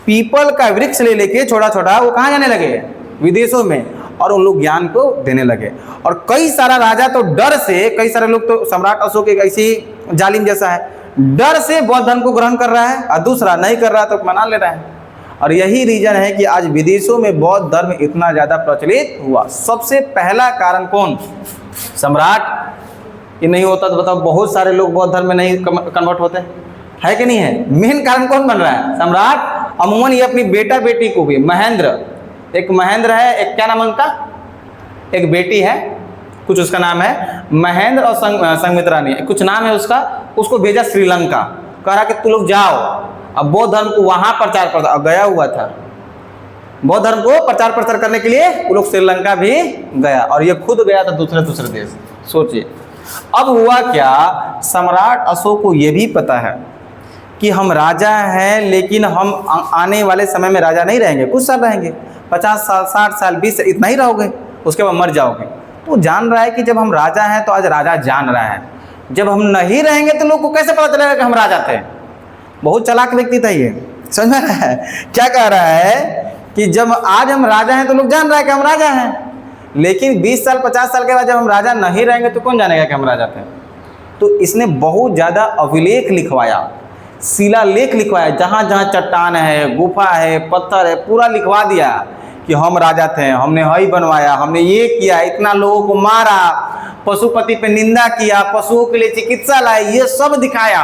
पीपल का वृक्ष ले लेके छोटा छोटा वो कहाँ जाने लगे? विदेशों में। और उन लोग ज्ञान को देने लगे। और कई सारा राजा तो डर से, कई सारे लोग तो सम्राट अशोक एक ऐसी जालिम जैसा है, डर से बौद्ध धर्म को ग्रहण कर रहा है और दूसरा नहीं कर रहा तो मना ले रहा है। और यही रीजन है कि आज विदेशों में बौद्ध धर्म इतना ज़्यादा प्रचलित हुआ। सबसे पहला कारण कौन? सम्राट। ये नहीं होता तो बताओ बहुत सारे लोग बौद्ध धर्म में नहीं कन्वर्ट होते, है कि नहीं है? मेन कारण कौन बन रहा है? सम्राट। अमूमन ये अपनी बेटा बेटी को भी, महेंद्र, एक महेंद्र है, एक क्या नाम है उनका, एक बेटी है, कुछ उसका नाम है महेंद्र और संघमित्रा नहीं, कुछ नाम है उसका, उसको भेजा श्रीलंका। कह रहा कि तू लोग जाओ अब बौद्ध धर्म को वहाँ प्रचार प्रसार, गया हुआ था बौद्ध धर्म को प्रचार प्रसार करने के लिए। वो लोग श्रीलंका भी गया और ये खुद गया था दूसरे देश। सोचिए अब हुआ क्या, सम्राट अशोक को ये भी पता है कि हम राजा हैं, लेकिन हम आने वाले समय में राजा नहीं रहेंगे, कुछ साल रहेंगे, 50 साल, 60 साल, 20 साल, इतना ही रहोगे, उसके बाद मर जाओगे। तो जान रहा है कि जब हम राजा हैं तो आज राजा जान रहा है, जब हम नहीं रहेंगे तो लोग को कैसे पता चलेगा कि हम राजा थे। बहुत चालाक व्यक्ति था ये, समझ में रहा है क्या कह रहा है कि जब आज हम राजा हैं तो लोग जान रहा है कि हम राजा हैं, लेकिन 20 साल 50 साल के बाद जब हम राजा नहीं रहेंगे तो कौन जानेगा कि हम राजा थे। तो इसने बहुत ज़्यादा अभिलेख लिखवाया, शिलालेख लिखवाया, जहाँ जहाँ चट्टान है, गुफा है, पत्थर है, पूरा लिखवा दिया कि हम राजा थे, हमने हई बनवाया, हमने ये किया, इतना लोगों को मारा, पशुपति पे निंदा किया, पशुओं के लिए चिकित्सा लाई, ये सब दिखाया।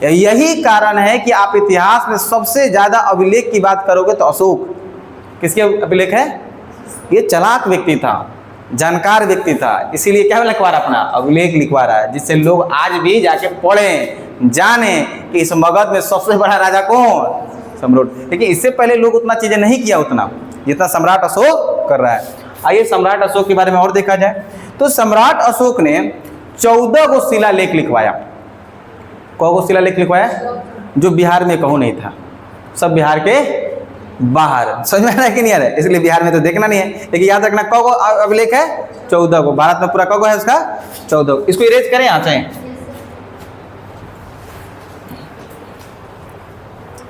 यही कारण है कि आप इतिहास में सबसे ज़्यादा अभिलेख की बात करोगे तो अशोक किसके अभिलेख है? ये चालाक व्यक्ति था, जानकार व्यक्ति था, इसीलिए क्या लिखवा रहा, अपना अभिलेख लिखवा रहा है, जिससे लोग आज भी जाके पढ़ें, जाने कि इस मगध में सबसे बड़ा राजा कौन? सम्राट। लेकिन इससे पहले लोग उतना चीज़ें नहीं किया उतना जितना सम्राट अशोक कर रहा है। आइए सम्राट अशोक के बारे में और देखा जाए तो सम्राट अशोक ने 14 गो शिलालेख लिखवाया। कौ गो शिलालेख लिखवाया? जो बिहार में कहूँ नहीं था, सब बिहार के बाहर। समझ में आ रहा है कि नहीं आ रहा है? इसलिए बिहार में तो देखना नहीं है, लेकिन याद रखना कौ गो अभिलेख है? 14 गो। भारत में पूरा कौ गो है उसका? 14 गो। इसको इरेज करें यहाँ से।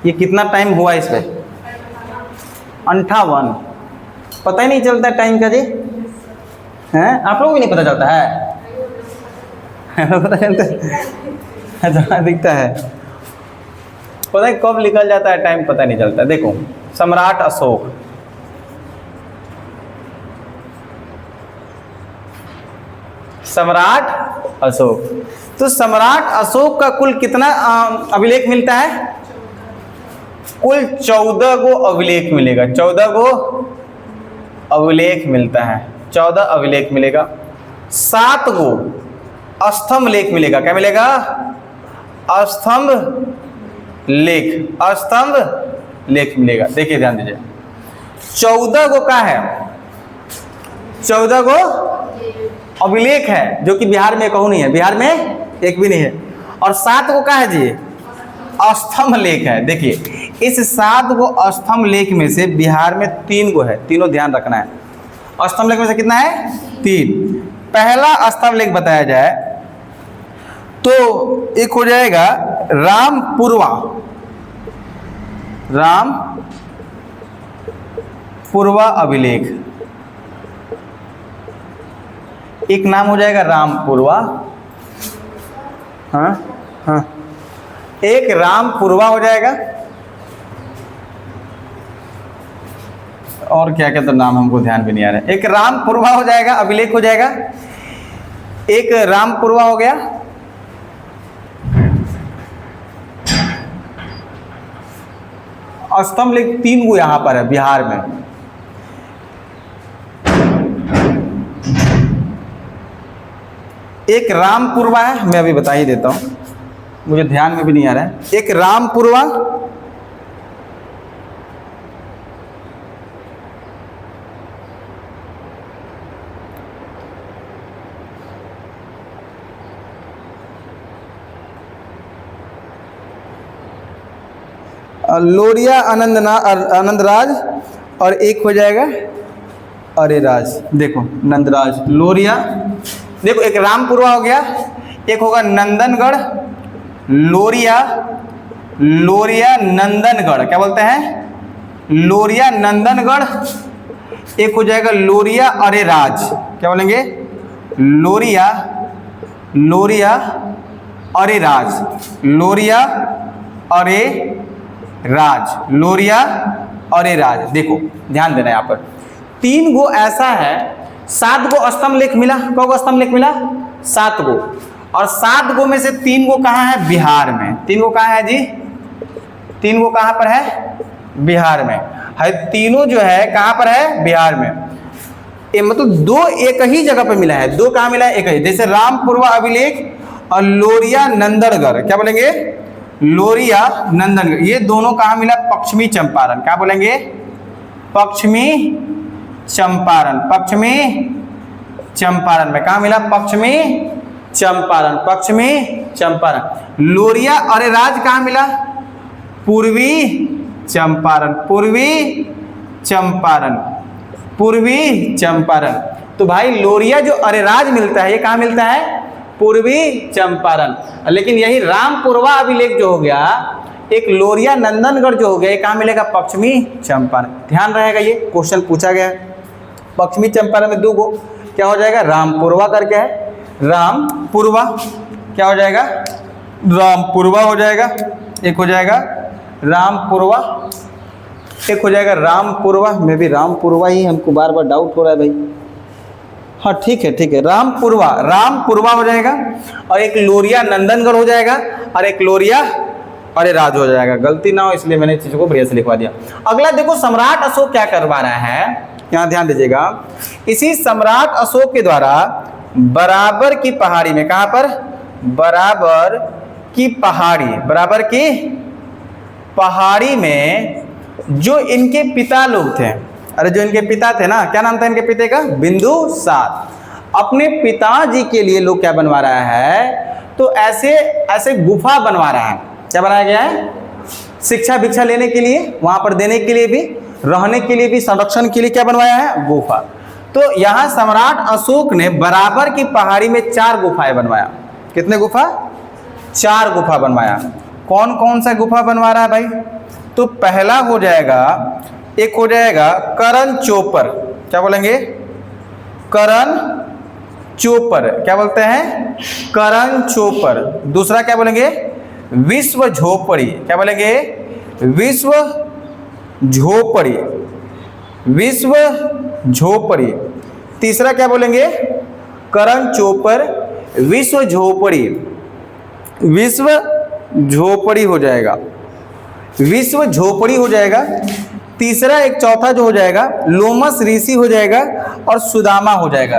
ये कितना टाइम हुआ इस पे? 58। पता ही नहीं चलता टाइम का जी, हैं? आप लोगों को नहीं पता चलता है? पता चलता है, दिखता है, पता है कब निकल जाता है टाइम, पता नहीं चलता। देखो सम्राट अशोक, सम्राट अशोक, तो सम्राट अशोक का कुल कितना अभिलेख मिलता है? कुल 14 गो अभिलेख मिलेगा। 14 गो अभिलेख मिलता है, 14 अभिलेख मिलेगा। 7 गो स्तंभ लेख मिलेगा। क्या मिलेगा? स्तंभ लेख, स्तंभ लेख मिलेगा। देखिए ध्यान दीजिए, 14 गो का है, 14 गो अभिलेख है, जो कि बिहार में कहूँ नहीं है, बिहार में एक भी नहीं है। और 7 गो का है जी स्तंभ लेख है। देखिए इस 7 गो स्तंभ लेख में से बिहार में 3 गो है, तीनों ध्यान रखना है। स्तंभ लेख में से कितना है? 3। पहला स्तंभ लेख बताया जाए तो एक हो जाएगा रामपुरवा, रामपुरवा अभिलेख। एक नाम हो जाएगा रामपुरवा, हाँ हाँ, एक रामपुरवा हो जाएगा, और क्या क्या तो नाम हमको ध्यान भी नहीं आ रहा है। एक रामपुरवा हो जाएगा, अभिलेख हो जाएगा, एक रामपुरवा हो गया, स्तंभ लेख 3 गो यहां पर है बिहार में। एक रामपुरवा है, मैं अभी बता ही देता हूं, मुझे ध्यान में भी नहीं आ रहा है। एक रामपुरवा, लोरिया आनंदराज, और एक हो जाएगा अरेराज। देखो नंदराज, लोरिया, देखो एक रामपुरवा हो गया, एक होगा नंदनगढ़, लोरिया, लोरिया नंदनगढ़, क्या बोलते हैं, लोरिया नंदनगढ़, एक हो जाएगा लोरिया अरेराज, क्या बोलेंगे, लोरिया, लोरिया अरेराज, लोरिया अरेराज, लोरिया अरेराज। देखो ध्यान देना यहाँ पर 3 गो ऐसा है, 7 गो स्तंभ लेख मिला, कौ गो स्तंभ लेख मिला, 7 गो, और 7 गो में से 3 गो कहाँ है, बिहार में। 3 गो कहाँ है जी, 3 गो कहाँ पर है, बिहार में है। तीनों जो है कहाँ पर है, बिहार में। ये मतलब 2 एक ही जगह पर मिला है, 2 कहाँ मिला है, एक ही। जैसे रामपुरवा अभिलेख और लोरिया नंदनगढ़, क्या बोलेंगे, लोरिया नंदनगढ़, ये दोनों कहाँ मिला, पश्चिमी चंपारण, क्या बोलेंगे, पश्चिमी चंपारण, पश्चिमी चंपारण में कहाँ मिला, पश्चिमी चंपारण, पश्चिमी चंपारण। लोरिया अरेराज कहाँ मिला, पूर्वी चंपारण, पूर्वी चंपारण, पूर्वी चंपारण। तो भाई लोरिया जो अरेराज मिलता है ये कहाँ मिलता है, पूर्वी चंपारण। लेकिन यही रामपुरवा अभिलेख जो हो गया, एक लोरिया नंदनगढ़ जो हो गया, ये कहाँ मिलेगा, पश्चिमी चंपारण। ध्यान रहेगा, ये क्वेश्चन पूछा गया है। पश्चिमी चंपारण में 2 गो, क्या हो जाएगा, रामपुरवा करके है, रामपुरवा, क्या हो जाएगा, रामपुरवा हो जाएगा, एक हो जाएगा रामपुरवा, एक हो जाएगा रामपुरवा। मैं भी रामपुरवा ही, हमको बार बार डाउट हो रहा है भाई। हाँ ठीक है ठीक है, रामपुरवा, रामपुरवा हो जाएगा, और एक लोरिया नंदनगढ़ हो जाएगा, और एक लोरिया अरेराज हो जाएगा। गलती ना हो इसलिए मैंने चीज़ों को बढ़िया से लिखवा दिया। अगला देखो सम्राट अशोक क्या करवा रहा है, यहाँ ध्यान दीजिएगा। इसी सम्राट अशोक के द्वारा बराबर की पहाड़ी में, कहाँ पर, बराबर की पहाड़ी, बराबर की पहाड़ी में जो इनके पिता लोग थे, अरे जो इनके पिता थे ना, क्या नाम था इनके पिता का, बिंदुसार, अपने पिताजी के लिए लोग क्या बनवा रहा है, तो ऐसे ऐसे गुफा बनवा रहा है। क्या बनाया गया है, शिक्षा भिक्षा लेने के लिए, वहां पर देने के लिए भी, रहने के लिए भी, संरक्षण के लिए क्या बनवाया है, गुफा। तो यहाँ सम्राट अशोक ने बराबर की पहाड़ी में 4 गुफाएं बनवाया। कितने गुफा, 4 गुफा बनवाया। कौन कौन सा गुफा बनवा रहा है भाई, तो पहला हो जाएगा, एक हो जाएगा करण चोपर, क्या बोलेंगे, करण चोपर, क्या बोलते हैं, करण चोपर। दूसरा क्या बोलेंगे, विश्व झोपड़ी, क्या बोलेंगे, विश्व झोपड़ी, विश्व झोपड़ी। तीसरा क्या बोलेंगे, करण चोपर, विश्व झोपड़ी, विश्व झोपड़ी हो जाएगा, विश्व झोपड़ी हो जाएगा। तीसरा एक चौथा जो हो जाएगा लोमस ऋषि हो जाएगा, और सुदामा हो जाएगा।